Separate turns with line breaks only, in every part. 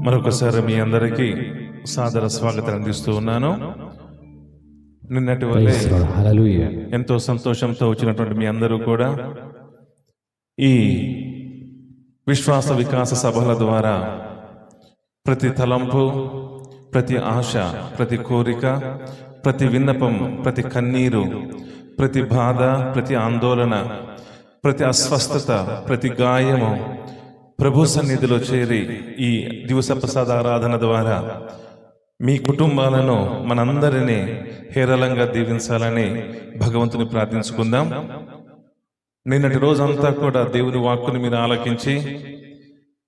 మరొకసారి మీ అందరికీ సాదర స్వాగతం అందిస్తూ ఉన్నాను. నిన్నటి వల్లే ఎంతో సంతోషంతో వచ్చినటువంటి మీ అందరూ కూడా ఈ విశ్వాస వికాస సభల ద్వారా ప్రతి తలంపు, ప్రతి ఆశ, ప్రతి కోరిక, ప్రతి విన్నపం, ప్రతి కన్నీరు, ప్రతి బాధ, ప్రతి ఆందోళన, ప్రతి అస్వస్థత, ప్రతి గాయము ప్రభు సన్నిధిలో చేరి ఈ దివస ప్రసాద ఆరాధన ద్వారా మీ కుటుంబాలను, మనందరినీ హేరళంగా దీవించాలని భగవంతుని ప్రార్థించుకుందాం. నిన్నటి రోజంతా కూడా దేవుని వాక్కుని మీరు ఆలకించి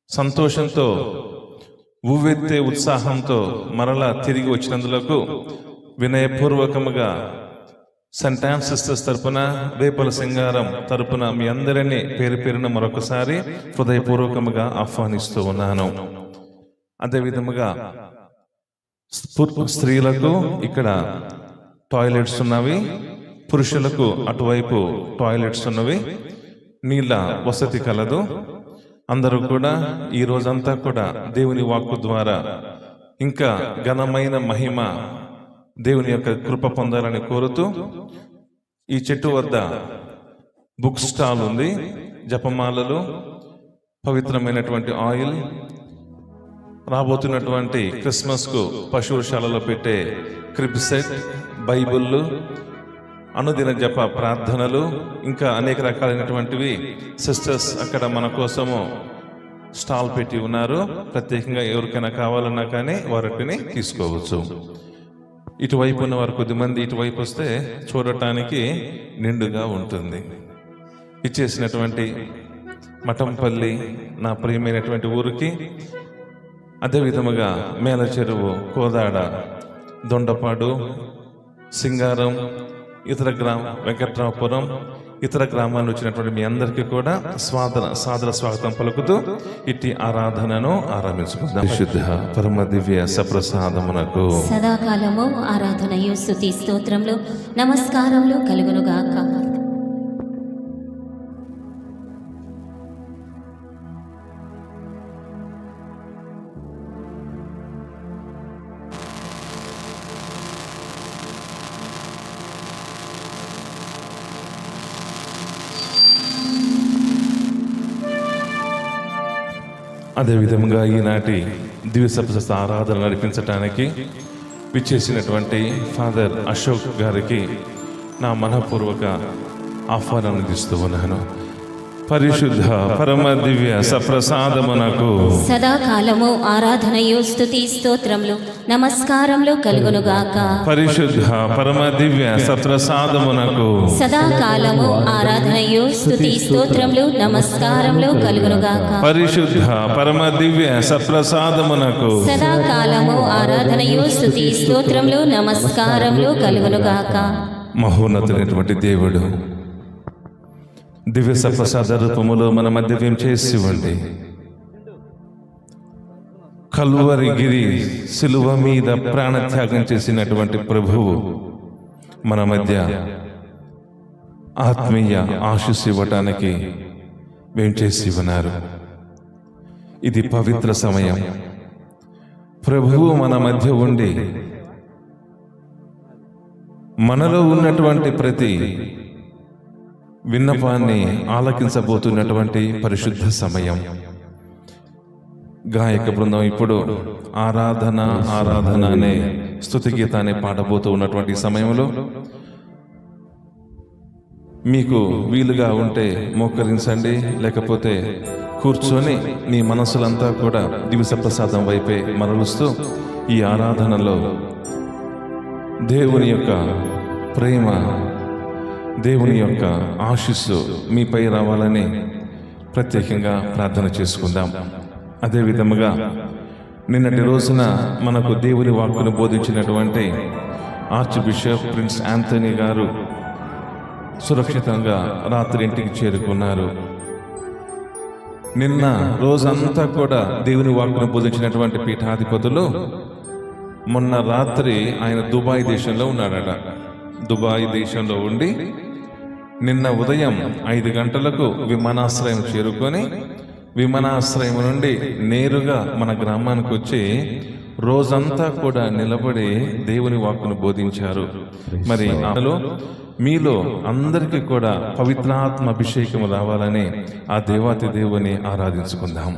సంతోషంతో, ఉవ్వెత్తే ఉత్సాహంతో మరలా తిరిగి వచ్చినందులకు వినయపూర్వకముగా సెంట్ యాన్ సిస్టర్స్ తరపున, వేపల సింగారం తరపున మీ అందరినీ పేరు పేరున మరొకసారి హృదయపూర్వకముగా ఆహ్వానిస్తూ ఉన్నాను. అదేవిధముగా స్త్రీలకు ఇక్కడ టాయిలెట్స్ ఉన్నవి, పురుషులకు అటువైపు టాయిలెట్స్ ఉన్నవి, నీళ్ళ వసతి కలదు. అందరూ కూడా ఈ రోజంతా కూడా దేవుని వాక్కు ద్వారా ఇంకా ఘనమైన మహిమ, దేవుని యొక్క కృప పొందాలని కోరుతూ ఈ చెట్టు వద్ద బుక్ స్టాల్ ఉంది. జపమాలలు, పవిత్రమైనటువంటి ఆయిల్, రాబోతున్నటువంటి క్రిస్మస్కు పశువుశాలలో పెట్టే క్రిబ్ సెట్, బైబిళ్ళు, అనుదిన జప ప్రార్థనలు, ఇంకా అనేక రకాలైనటువంటివి సిస్టర్స్ అక్కడ మన కోసము స్టాల్ పెట్టి ఉన్నారు. ప్రత్యేకంగా ఎవరికైనా కావాలన్నా కానీ వారిని తీసుకోవచ్చు. ఇటువైపు ఉన్న వారు కొద్దిమంది ఇటువైపు వస్తే చూడటానికి నిండుగా ఉంటుంది. ఇచ్చేసినటువంటి మఠంపల్లి నా ప్రియమైనటువంటి ఊరికి, అదేవిధముగా మేలచెరువు, కోదాడ, దొండపాడు, సింగారం, ఇతర వెంకట్రావుపురం, ఇతర గ్రామాల నుంచి వచ్చినటువంటి మీ అందరికీ కూడా సాదర స్వాగతం పలుకుతూ ఇట్టి ఆరాధనను ఆరంభించుకుందాం. శుద్ధ పరమ దివ్య సప్రసాదమునకు
సదాకాలము ఆరాధనయు స్తుతి స్తోత్రములు నమస్కారములు కలుగునుగాక.
అదేవిధంగా ఈనాటి దివ్య ఆరాధన నడిపించటానికి విచ్చేసినటువంటి ఫాదర్ అశోక్ గారికి నా మనఃపూర్వక ఆహ్వానం అందిస్తూ ఉన్నాను. పరిశుద్ధ పరమ దివ్య సప్రసాదమునకు
సదాకాలము ఆరాధనయు స్తుతి స్తోత్రములు నమస్కారములు కలుగునుగాక.
పరిశుద్ధ పరమ దివ్య సప్రసాదమునకు
సదాకాలము ఆరాధనయు స్తుతి స్తోత్రములు నమస్కారములు కలుగునుగాక.
పరిశుద్ధ పరమ దివ్య సప్రసాదమునకు
సదాకాలము ఆరాధనయు స్తుతి స్తోత్రములు నమస్కారములు కలుగునుగాక.
మహోన్నతుడైనటువంటి దేవుడు దివ్య సప్రసాద రూపములో మన మధ్య వ్యం చేసి ఉండి, కల్వరి గిరి సిలువ మీద ప్రాణత్యాగం చేసినటువంటి ప్రభువు మన మధ్య ఆత్మీయ ఆశీస్సు ఇవ్వటానికి వ్యం చేసి ఉన్నారు. ఇది పవిత్ర సమయం. ప్రభువు మన మధ్య ఉండి మనలో ఉన్నటువంటి ప్రతి విన్నపాన్ని ఆలకించబోతున్నటువంటి పరిశుద్ధ సమయం. గాయక బృందం ఇప్పుడు ఆరాధన ఆరాధన అనే స్తుతి గీతాన్ని పాడబోతూ ఉన్నటువంటి సమయంలో మీకు వీలుగా ఉంటే మోకరించండి, లేకపోతే కూర్చొని మీ మనసులంతా కూడా దివ్య ప్రసాదం వైపే మరలుస్తూ ఈ ఆరాధనలో దేవుని యొక్క ప్రేమ, దేవుని యొక్క ఆశీస్సు మీపై రావాలని ప్రత్యేకంగా ప్రార్థన చేసుకుందాం. అదేవిధముగా నిన్నటి రోజున మనకు దేవుని వాక్కును బోధించినటువంటి ఆర్చ్ బిషప్ ప్రిన్స్ యాంథనీ గారు సురక్షితంగా రాత్రి ఇంటికి చేరుకున్నారు. నిన్న రోజంతా కూడా దేవుని వాక్కును బోధించినటువంటి పీఠాధిపతులు మొన్న రాత్రి ఆయన దుబాయ్ దేశంలో ఉన్నాడట. దుబాయ్ దేశంలో ఉండి నిన్న ఉదయం 5 గంటలకు విమానాశ్రయం చేరుకొని విమానాశ్రయం నుండి నేరుగా మన గ్రామానికి వచ్చి రోజంతా కూడా నిలబడి దేవుని వాక్కును బోధించారు. మరి అందులో మీలో అందరికీ కూడా పవిత్రాత్మ అభిషేకం రావాలని ఆ దేవాతి దేవుని ఆరాధించుకుందాం.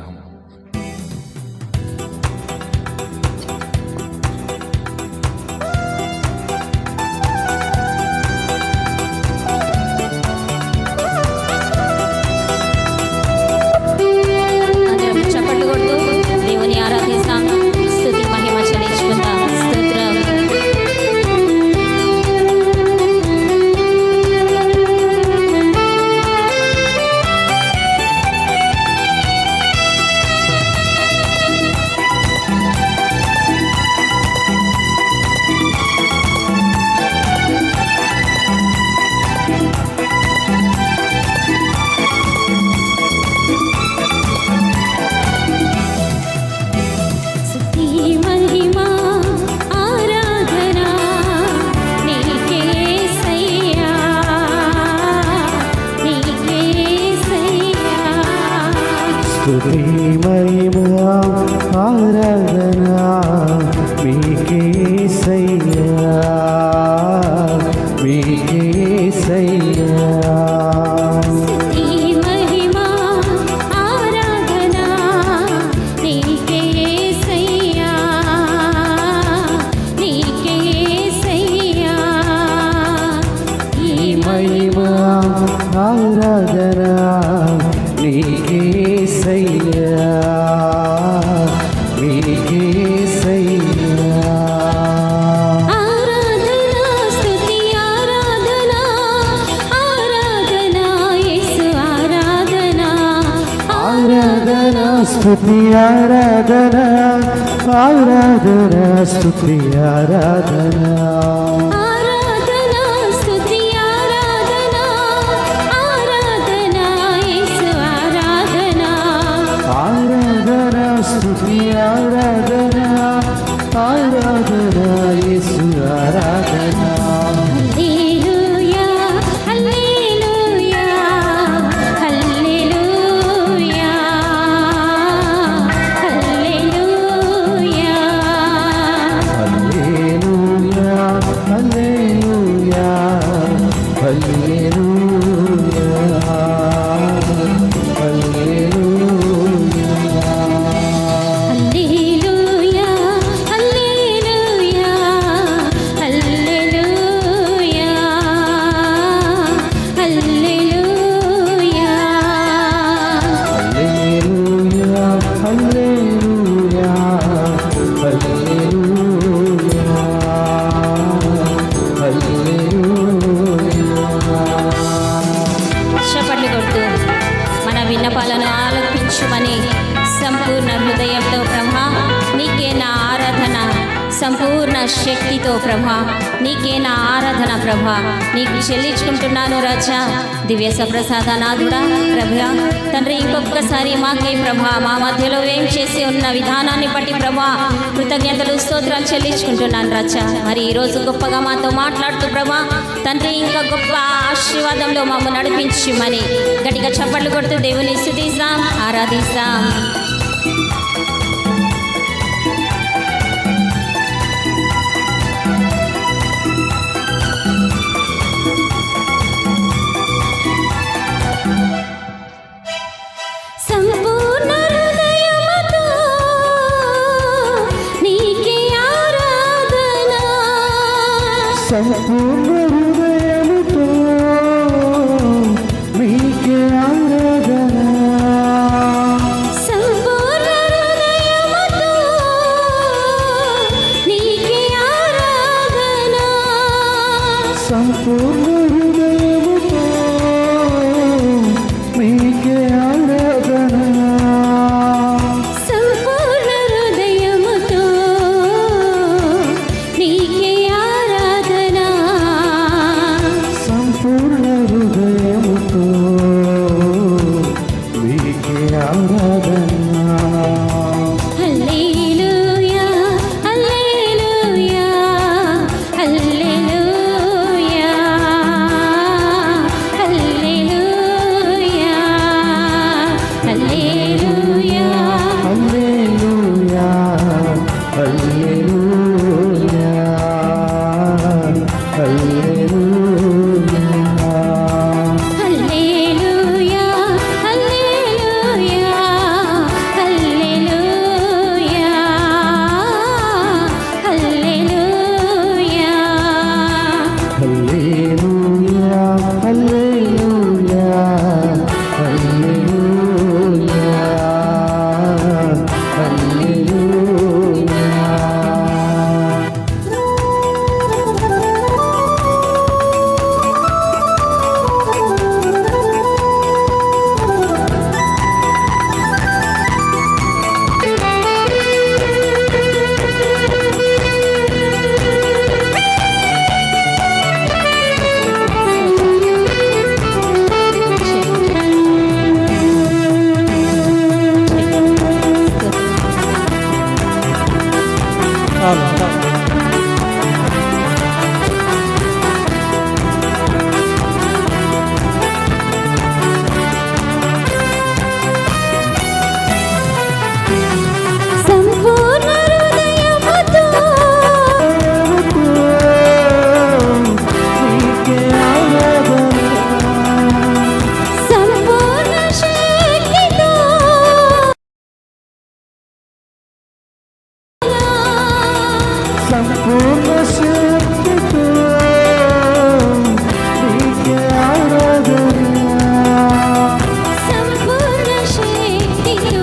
అందరం చప్పట్లు కొడుతూ దేవుని ఆరాధిస్తాం. స్తుతి మహిమ చెల్లించుకుందాం. స్తోత్రం. స్తుతి మహిమ ఆరాధన నీకేసయ్యా, నీకేసయ్యా.
స్తుతి మహిమ ఆరాధన మీకేసయ్యా, మీకేసయ్యా.
స్తుతి మహిమ ఆరాధన నీకేసయ్యా, నీకేసయ్యా. ఈ
మహిమ ఆరాధన నీకేసయ్యా, మీకేసయ్యా.
ఆరాధన స్తుతి ఆరాధన ఆరాధన యేసు ఆరాధన
ఆరాధన స్తుతి ఆరాధన, ఆరాధన స్తుతి ఆరాధన.
ఆరాధన స్తుతి ఆరాధన ఆరాధన యేసు ఆరాధన
ఆరాధన స్తుతి ఆరాధన, ఆరాధన యేసు ఆరాధన.
హల్లెలూయా హల్లెలూయా హల్లెలూయా హల్లెలూయా.
హల్లెలూయా, హల్లెలూయా, హల్లెలూయా, హల్లెలూయా.
హల్లెలూయా హల్లెలూయా హల్లెలూయా హల్లెలూయా.
హల్లెలూయా, హల్లెలూయా, హల్లెలూయా.
చప్పట్లు కొడుతూ మన విన్నపాలను ఆలపించుమని సంపూర్ణ హృదయంతో ప్రభా నీకే నా ఆరాధన, సంపూర్ణ శక్తితో ప్రభా నీకే నా ఆరాధన ప్రభా నీకు చెల్లించుకుంటున్నాను రాజా. దివ్య సప్రసాదనాథుడా ప్రభా తండ్రి, ఇంకొకసారి మాకే ప్రభా మా మధ్యలో ఏం చేసి ఉన్న విధానాన్ని బట్టి ప్రభా కృతజ్ఞతలు స్తోత్రాలు చెల్లించుకుంటున్నాను రాజా. మరి ఈరోజు గొప్పగా మాతో మాట్లాడుతూ ప్రభా తండ్రి ఇంకా గొప్ప ఆశీర్వాదంలో మమ్మల్ని నడిపించమని గట్టిగా చప్పట్లు కొడుతూ దేవుని స్తుతిస్తాం, ఆరాధిస్తాం. సంపూర్ణ హృదయముతో నీకే ఆరాధన,
సంపూర్ణ హృదయముతో మీకే ఆరాధన.
సంపూర్ణ
చాలు.
సంపూర్ణ హృదయముతో
నీకే ఆరాధన.
సంపూర్ణ శక్తితో
సంపూర్ణ శక్తితో నీకే ఆరాధన.
సంపూర్ణ శక్తితో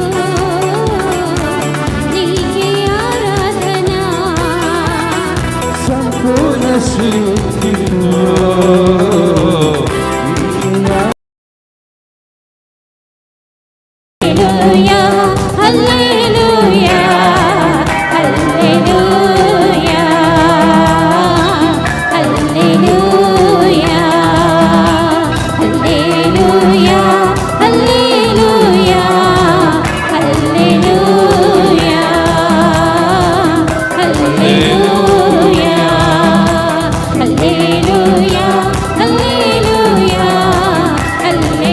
నీకే ఆరాధన.
సంపూర్ణ శక్తితో
హల్లెలూయా హల్లెలూయా హల్లెలూయా హల్లెలూయా హల్లెలూయా హల్లెలూయా హల్లెలూయా హల్లెలూయా హల్లెలూయా హల్లెలూయా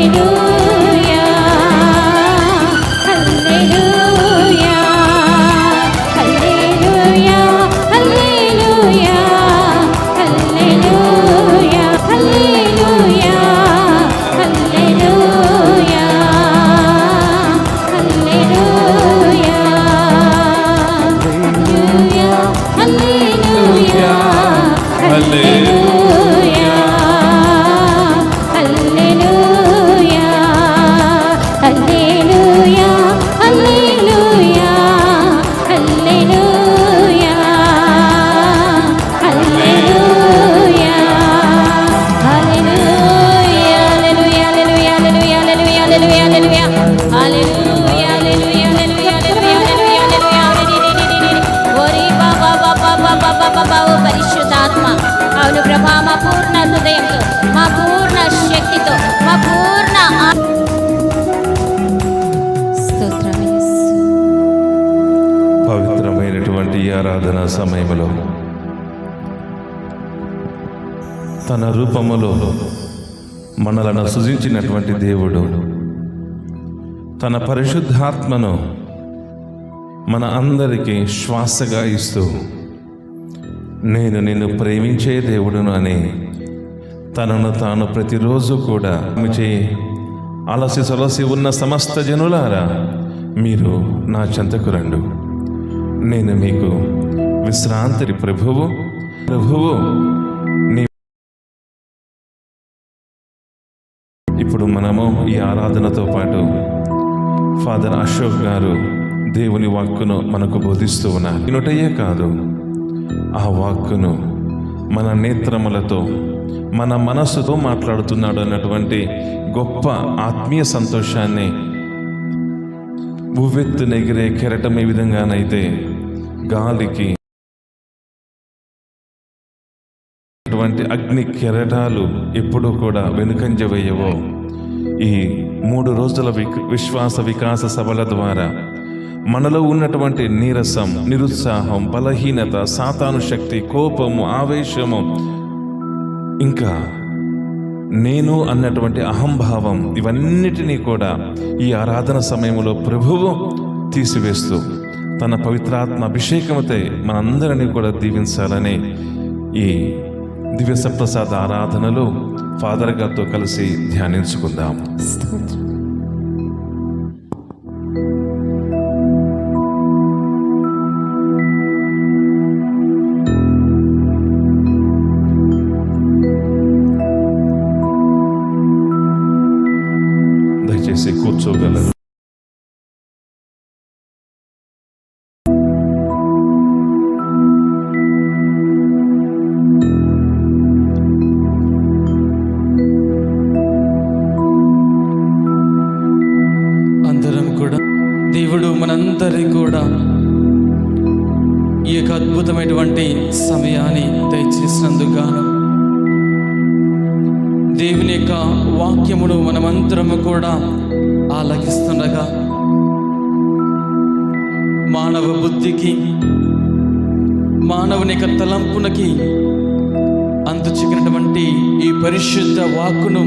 పరిశుద్ధాత్మ అవును ప్రభా, మా పూర్ణ హృదయంతో, మా పూర్ణ శక్తితో, మా పూర్ణ
పవిత్రమైనటువంటి ఈ ఆరాధన సమయంలో తన రూపములో మనలను సృజించినటువంటి దేవుడు తన పరిశుద్ధాత్మను మన అందరికీ శ్వాసగా ఇస్తూ నేను నిన్ను ప్రేమించే దేవుడును అని తనను తాను ప్రతిరోజు కూడా అలసి సొలసి ఉన్న సమస్త జనులారా మీరు నా చెంతకు రండు, నేను మీకు విశ్రాంతి ప్రభువు నీ. ఇప్పుడు మనము ఈ ఆరాధనతో పాటు ఫాదర్ అశోక్ గారు దేవుని వాక్కును మనకు బోధిస్తూ ఉన్నారు. వినుటయే కాదు, ఆ వాక్కును మన నేత్రములతో మన మనస్సుతో మాట్లాడుతున్నాడు అన్నటువంటి గొప్ప ఆత్మీయ సంతోషాన్ని ఉవ్వెత్తు నెగిరే కెరటం ఏ విధంగానైతే గాలికి అటువంటి అగ్ని కెరటాలు ఎప్పుడూ కూడా వెనుకంజ వేయవో, ఈ 3 రోజుల విశ్వాస వికాస సభల ద్వారా మనలో ఉన్నటువంటి నీరసం, నిరుత్సాహం, బలహీనత, సాతాను శక్తి, కోపము, ఆవేశము, ఇంకా నేను అన్నటువంటి అహంభావం, ఇవన్నిటినీ కూడా ఈ ఆరాధన సమయంలో ప్రభువు తీసివేస్తూ తన పవిత్రాత్మ అభిషేకముతో మనందరినీ కూడా దీవించాలని ఈ దివ్య సప్రసాద ఆరాధనలో ఫాదర్ గారితో కలిసి ధ్యానించుకుందాం. దయచేసి కూర్చోగలరు.
దేవుడు మనందరి కూడా ఈ యొక్క అద్భుతమైనటువంటి సమయాన్ని దయచేసినందుకు గాను దేవుని యొక్క వాక్యమును మనమంతరము కూడా ఆలకిస్తుండగా మానవ బుద్ధికి మానవుని యొక్క తలంపునకి అంతు చిక్కినటువంటి ఈ పరిశుద్ధ వాక్కును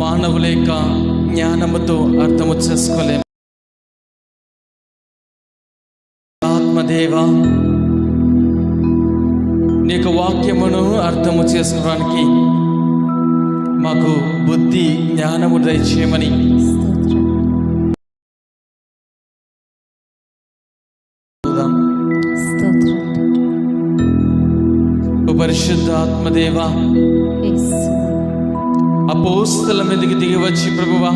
మానవుల యొక్క జ్ఞానముతో అర్థము చేసుకోలేము. ఆత్మదేవా, నీ యొక్క వాక్యమును అర్థము చేసుకోవడానికి మాకు బుద్ధి జ్ఞానము దయచేయమని పరిశుద్ధ ఆత్మదేవా, అపోస్తల మీదకి దిగి వచ్చి ప్రభువా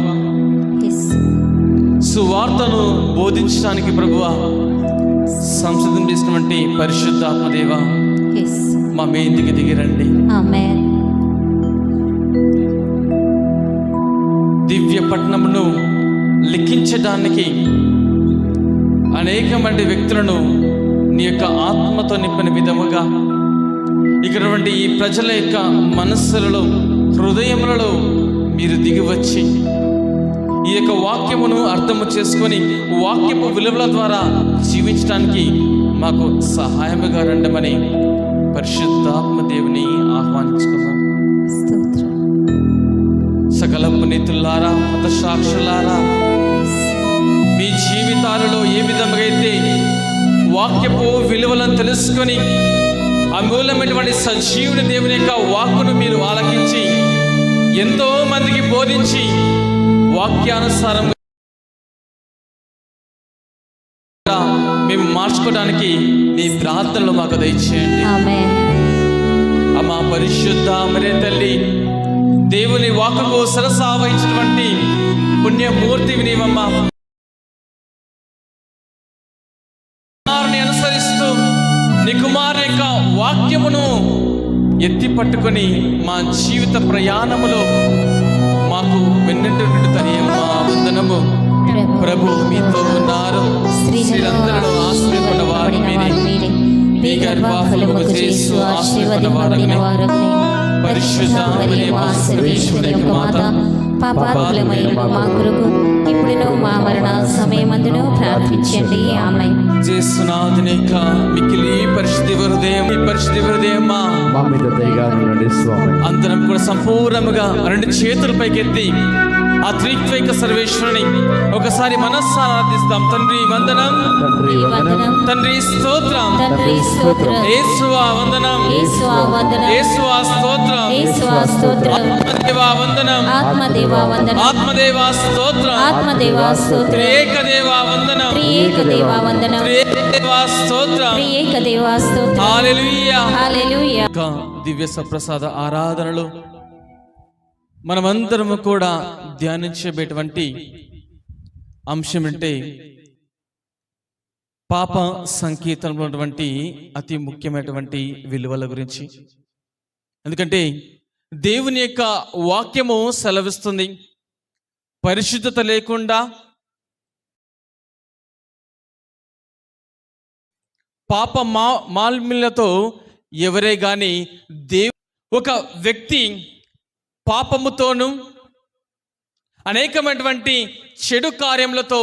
సువార్తను బోధించడానికి ప్రభువా సంసిద్ధం చేసినటువంటి పరిశుద్ధ ఆత్మదేవా, మా మీదికి దిగి రండి. దివ్య పట్టణమును లిఖించడానికి అనేక మంది వ్యక్తులను నీ యొక్క ఆత్మతో నింపిన విధముగా ఇక్కడ ఈ ప్రజల యొక్క మనస్సులలో హృదయములలో మీరు దిగివచ్చి ఈ యొక్క వాక్యమును అర్థము చేసుకొని వాక్యపు విలువల ద్వారా జీవించడానికి మాకు సహాయముగా రండమని పరిశుద్ధాత్మ దేవుని ఆహ్వానించుకున్నాం. సకల పునీతులారా, హతసాక్షులారా, మీ జీవితాలలో ఏ విధంగా అయితే వాక్యపు విలువలను తెలుసుకొని అమూల్యమైనటువంటి సజీవుని దేవుని యొక్క వాక్కును మీరు ఆలకించి ఎంతో మందికి బోధించి వాక్యానుసారంగా మేము మార్చుకోవడానికి మీ ప్రార్థనలు మాకు దయచేయండి. అమ్మా పరిశుద్ధ మరే తల్లి, దేవుని వాక్కుకు సరసా వహించినటువంటి పుణ్యమూర్తివి నీవమ్మా. అనుసరిస్తూ నీ కుమారు యొక్క వాక్యమును ఎత్తి పట్టుకొని మా జీవిత ప్రయాణములో మాకు వెన్నెంటు తనియమ్మా. వందనము ప్రభు మీతో ఉన్నారు. స్త్రీలందరిలో ఆశ్రయపడిన వారు మీరే, మీ గర్భఫలము యేసు ఆశీర్వదింపబడిన వారు. పరిశుద్ధ మరియమ్మ సర్వేశ్వరి యొక్క మాత, పాపాత్ములమైన మా కొరకు ఇప్పుడును మా మరణ సమయమందును ప్రార్థించండి. ఆమేన్. చేస్తున్నాదిని యొక్క మిక్కిలి పరిశుద్ధ హృదయం మా మీద దయగా ఉండండి స్వామి. అందరం కూడా సంపూర్ణముగా రెండు చేతుల పైకెత్తి ఆ త్రిత్వైక సర్వేశ్వరుని ఒకసారి మనస్సారా ఆరాధిస్తాం. తండ్రి వందనం, తండ్రి స్తోత్రం, యేసువా వందనం, యేసువా స్తోత్రం, ఆత్మదేవా వందనం, ఆత్మదేవా స్తోత్రం, త్రియేకదేవా వందనం, త్రియేకదేవా స్తోత్రం, హల్లెలూయా. దివ్య సప్రసాద ఆరాధనలు మనమందరము కూడా ధ్యానించబేటువంటి అంశం అంటే పాప సంకీర్తనలో ఉన్నటువంటి అతి ముఖ్యమైనటువంటి విలువల గురించి. ఎందుకంటే దేవుని యొక్క వాక్యము సెలవిస్తుంది, పరిశుద్ధత లేకుండా పాప మాల్మ్యలతో ఎవరే గాని ఒక వ్యక్తి పాపముతోను అనేకమైనటువంటి చెడు కార్యములతో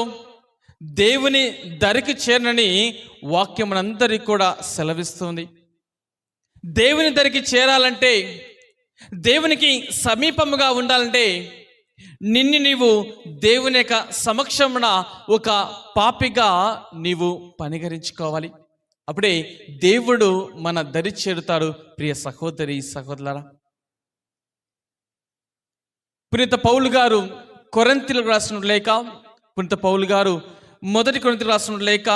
దేవుని దరికి చేరనని వాక్యం మనందరికీ కూడా సెలవిస్తుంది. దేవుని దరికి చేరాలంటే, దేవునికి సమీపముగా ఉండాలంటే నీవు దేవుని యొక్క సమక్షమున ఒక పాపిగా నీవు పనిగరించుకోవాలి. అప్పుడే దేవుడు మన దరి చేరుతాడు. ప్రియ సహోదరి సహోదరులారా, పునీత పౌలు గారు కొరింథీయులకు రాసిన లేఖ, పునీత పౌలు గారు మొదటి కొరింథీయులకు రాసిన లేఖ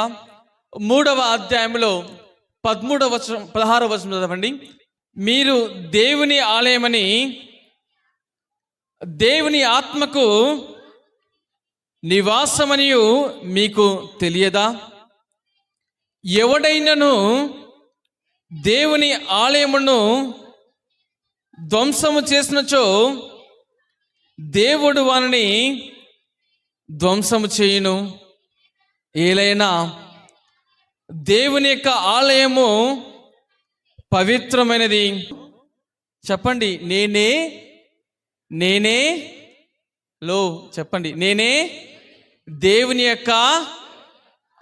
3వ అధ్యాయంలో 16వ వచనం చదవండి. మీరు దేవుని ఆలయమని దేవుని ఆత్మకు నివాసమనియు మీకు తెలియదా? ఎవడైనను దేవుని ఆలయమును ధ్వంసము చేసినచో దేవుడు వారిని ధ్వంసము చేయును. ఏలైనా దేవుని యొక్క ఆలయము పవిత్రమైనది. చెప్పండి, నేనే లో చెప్పండి, నేనే దేవుని యొక్క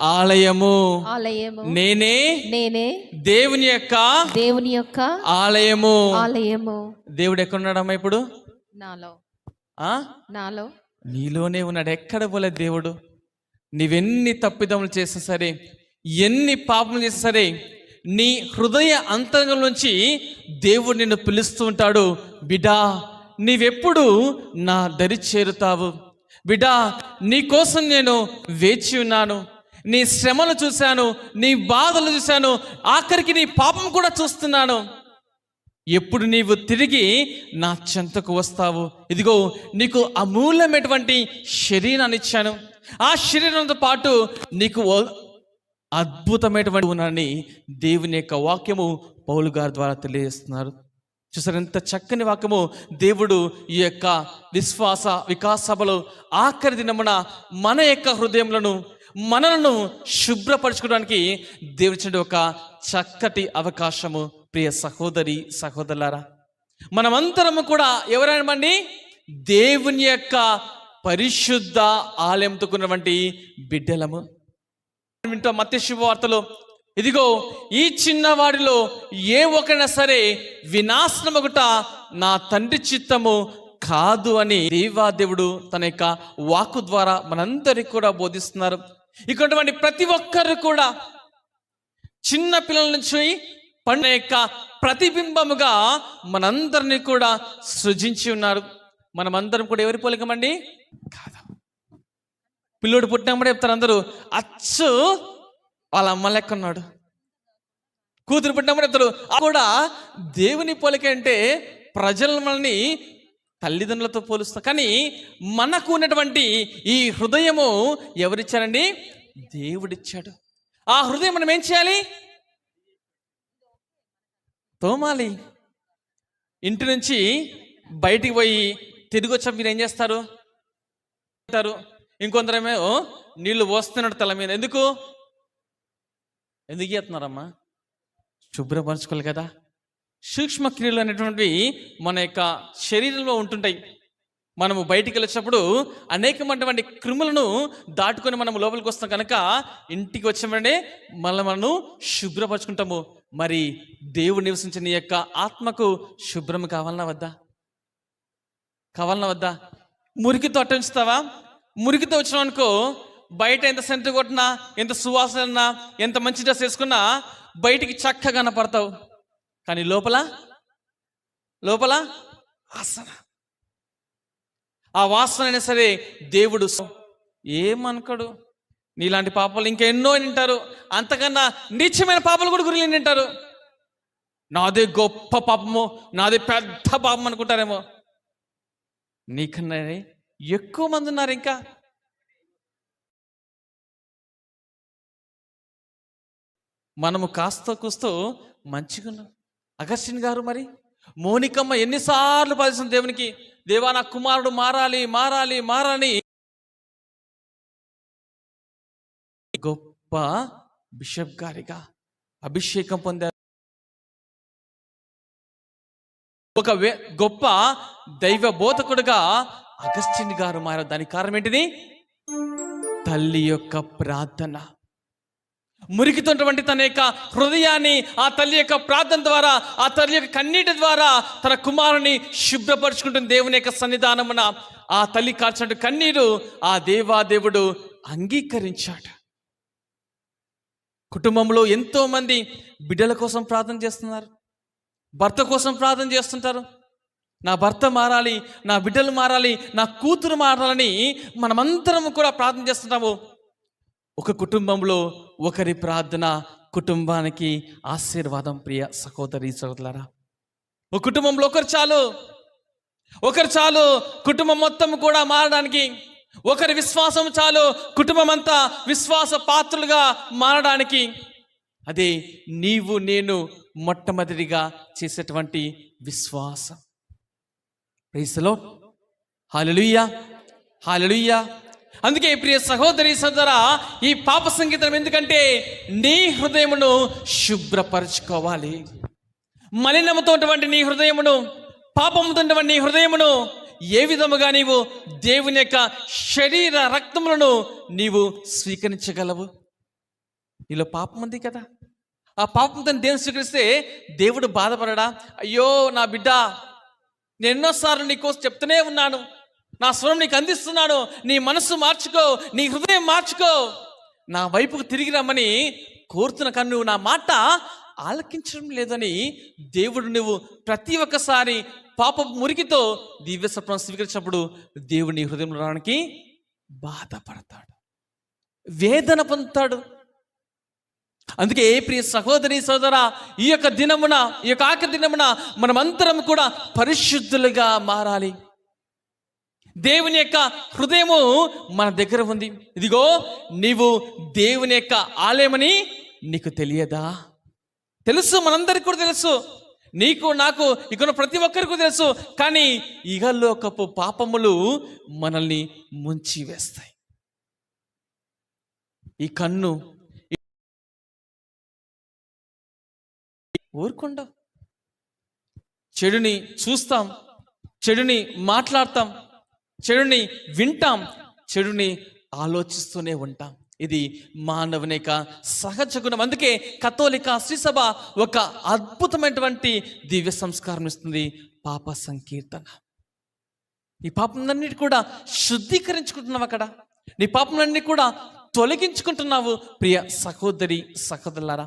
ఆలయము.
ఆలయము
నేనే
నేనే
దేవుని యొక్క
దేవుని యొక్క
ఆలయము.
ఆలయము.
దేవుడు ఎక్కడున్నాడమ్మా ఇప్పుడు?
నాలో
ఆ
నాలో
నీలోనే ఉన్నాడు. ఎక్కడ పోలే దేవుడు. నీవెన్ని తప్పిదములు చేసినా సరే, ఎన్ని పాపములు చేసినా సరే, నీ హృదయ అంతరంగం నుంచి దేవుడు నిన్ను పిలుస్తూ ఉంటాడు. బిడ్డా, నీవెప్పుడు నా దరి చేరుతావు? బిడ్డా, నీ కోసం నేను వేచి ఉన్నాను. నీ శ్రమలు చూశాను, నీ బాధలు చూశాను, ఆఖరికి నీ పాపం కూడా చూస్తున్నాను. ఎప్పుడు నీవు తిరిగి నా చెంతకు వస్తావు? ఇదిగో నీకు అమూల్యమైనటువంటి శరీరాన్ని ఇచ్చాను. ఆ శరీరంతో పాటు నీకు అద్భుతమైనటువంటి ఉన్నానని దేవుని యొక్క వాక్యము పౌలు గారి ద్వారా తెలియజేస్తున్నారు. చూసారు ఎంత చక్కని వాక్యము. దేవుడు ఈ యొక్క విశ్వాస వికాస సభలో ఆఖరి దినమున మన యొక్క హృదయములను మనలను శుభ్రపరచుకోవడానికి దేవుడిచ్చిన ఒక చక్కటి అవకాశము. ప్రియ సహోదరి సహోదరులారా, మనమంతరము కూడా ఎవరైనామండి? దేవుని యొక్క పరిశుద్ధ ఆలయంతో ఉన్నటువంటి బిడ్డలము. వింటూ మత్తయి శుభవార్తలో, ఇదిగో ఈ చిన్నవాడిలో ఏ ఒకరైనా సరే వినాశనమగుట నా తండ్రి చిత్తము కాదు అని దేవాదేవుడు తన యొక్క వాక్కు ద్వారా మనందరికి కూడా బోధిస్తున్నారు. ఇక్కడ ప్రతి ఒక్కరు కూడా చిన్న పిల్లల నుంచి పండుగ యొక్క ప్రతిబింబముగా మనందరినీ కూడా సృజించి ఉన్నారు. మనమందరం కూడా ఎవరి పోలికమండి? కాదు. పిల్లోడు పుట్టినప్పుడే చెప్తారు అందరూ, అచ్చు వాళ్ళ అమ్మ లెక్క ఉన్నాడు. కూతురు పుట్టినప్పుడు చెప్తారు కూడా దేవుని పోలిక. అంటే ప్రజలు మనల్ని తల్లిదండ్రులతో పోలుస్తారు. కానీ మనకు ఉన్నటువంటి ఈ హృదయము ఎవరిచ్చారండి? దేవుడిచ్చాడు. ఆ హృదయం మనం ఏం చేయాలి? తోమాలి. ఇంటి నుంచి బయటికి పోయి తిరిగి వచ్చా మీరు ఏం చేస్తారు? ఇంకొందరేమో నీళ్లు పోస్తున్నాడు తల మీద. ఎందుకు చేస్తున్నారమ్మా? శుభ్రపరచుకోవాలి కదా. సూక్ష్మ క్రియలు అనేటువంటివి మన యొక్క శరీరంలో ఉంటుంటాయి. మనము బయటికి వెళ్ళేటప్పుడు అనేకమైనటువంటి క్రిములను దాటుకొని మనము లోపలికి వస్తాం కనుక ఇంటికి వచ్చామంటే మళ్ళీ మనము శుభ్రపరచుకుంటాము. మరి దేవుడు నివసించిన నీ యొక్క ఆత్మకు శుభ్రం కావాలన్నా వద్దా? కావాలన్నా వద్దా? మురికితో అట్టిస్తావా? మురికితో వచ్చినావు అనుకో, బయట ఎంత సెంటు కొట్టినా, ఎంత సువాసన, ఎంత మంచి డ్రెస్ వేసుకున్నా బయటికి చక్కగా కనపడతావు. కానీ లోపల వాసన. ఆ వాసన అయినా సరే దేవుడు ఏమనుకోడు. నీలాంటి పాపాలు ఇంకా ఎన్నో వింటారు. అంతకన్నా నీచమైన పాపాలు కూడా గురించి వింటారు. నాదే గొప్ప పాపము, నాదే పెద్ద పాపం అనుకుంటారేమో. నీకన్నా ఎక్కువ మంది ఉన్నారు. ఇంకా మనము కాస్త కూస్తో మంచిగా ఉన్నాం. అగస్టిన్ గారు, మరి మోనికమ్మ ఎన్నిసార్లు పరిస్థితి దేవునికి, దేవా నా కుమారుడు మారాలి మారాలి మారాలి. గొప్ప బిషప్ గారిగా అభిషేకం పొందారు. ఒక గొప్ప దైవ బోధకుడుగా అగస్టిన్ గారు మారారు. దానికి కారణం ఏంటిది? తల్లి యొక్క ప్రార్థన. మురికితోటువంటి తన యొక్క హృదయాన్ని ఆ తల్లి యొక్క ప్రార్థన ద్వారా, ఆ తల్లి యొక్క కన్నీటి ద్వారా తన కుమారుని శుభ్రపరుచుకుంటున్న దేవుని యొక్క సన్నిధానమున ఆ తల్లి కార్చిన కన్నీరు ఆ దేవాదేవుడు అంగీకరించాడు. కుటుంబంలో ఎంతో మంది బిడ్డల కోసం ప్రార్థన చేస్తున్నారు, భర్త కోసం ప్రార్థన చేస్తుంటారు. నా భర్త మారాలి, నా బిడ్డలు మారాలి, నా కూతురు మారాలని మనమందరం కూడా ప్రార్థన చేస్తుంటాము. ఒక కుటుంబంలో ఒకరి ప్రార్థన కుటుంబానికి ఆశీర్వాదం. ప్రియ సహోదరి సహోదరులారా, ఒక కుటుంబంలో ఒకరు చాలు కుటుంబం మొత్తం కూడా మారడానికి. ఒకరి విశ్వాసం చాలు కుటుంబం అంతా విశ్వాస పాత్రులుగా మారడానికి. అదే నీవు నేను మొట్టమొదటిగా చేసేటువంటి విశ్వాసం. Praise the lord. Hallelujah, hallelujah. అందుకే ప్రియ సహోదరి సోదరా, ఈ పాప సంగీతం ఎందుకంటే నీ హృదయమును శుభ్రపరచుకోవాలి. మలినముతో నీ హృదయమును, పాపముతో నీ హృదయమును ఏ విధముగా నీవు దేవుని యొక్క శరీర రక్తములను నీవు స్వీకరించగలవు? నీలో పాపం ఉంది కదా, ఆ పాపంతో దేవుని స్వీకరిస్తే దేవుడు బాధపడడా? అయ్యో నా బిడ్డ, నేను ఎన్నోసార్లు నీకోసం చెప్తూనే ఉన్నాను, నా స్వరం నీకు అందిస్తున్నాను, నీ మనస్సు మార్చుకో, నీ హృదయం మార్చుకో, నా వైపుకు తిరిగి రమ్మని కోరుతున్న కానీ నువ్వు నా మాట ఆలకించడం లేదని దేవుడు నువ్వు ప్రతి ఒక్కసారి పాప మురికితో దివ్య సత్వం స్వీకరించినప్పుడు దేవుడు నీ హృదయంలో రావడానికి బాధపడతాడు, వేదన పొందుతాడు. అందుకే ప్రియ సహోదరి సోదరా, ఈ యొక్క దినమున, ఈ యొక్క ఆఖరి దినమున మనమందరం కూడా పరిశుద్ధులుగా మారాలి. దేవుని యొక్క హృదయము మన దగ్గర ఉంది. ఇదిగో నీవు దేవుని యొక్క ఆలయమని నీకు తెలియదా? తెలుసు, మనందరికి కూడా తెలుసు, నీకు నాకు ఇక్కడ ప్రతి ఒక్కరికి తెలుసు. కానీ ఇహలోకపు పాపములు మనల్ని ముంచి వేస్తాయి. ఈ కన్ను ఊరుకుండా చెడుని చూస్తాం, చెడుని మాట్లాడతాం, చెడుని వింటాం, చెడుని ఆలోచిస్తూనే ఉంటాం. ఇది మానవుని యొక్క సహజ గుణం. అందుకే కథోలిక శ్రీసభ ఒక అద్భుతమైనటువంటి దివ్య సంస్కారం ఇస్తుంది, పాప సంకీర్తన. నీ పాపంలన్నీ కూడా శుద్ధీకరించుకుంటున్నావు, అక్కడ నీ పాపంలన్నీ కూడా తొలగించుకుంటున్నావు. ప్రియ సహోదరి సహోదరులారా,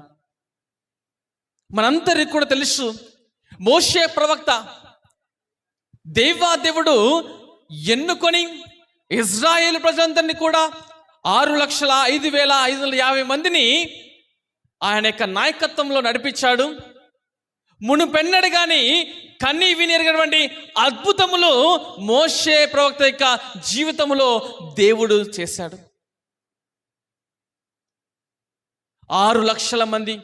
మనందరికి కూడా తెలుసు, మోషే ప్రవక్త దేవాదేవుడు ఎన్నుకొని ఇజ్రాయేల్ ప్రజలందరినీ కూడా 6,05,550 మందిని ఆయన యొక్క నాయకత్వంలో నడిపించాడు. మునుపెన్నడు కానీ కన్నీ వినిరిగినటువంటి అద్భుతములు మోషే ప్రవక్త యొక్క జీవితంలో దేవుడు చేశాడు. 6 లక్షల మంది,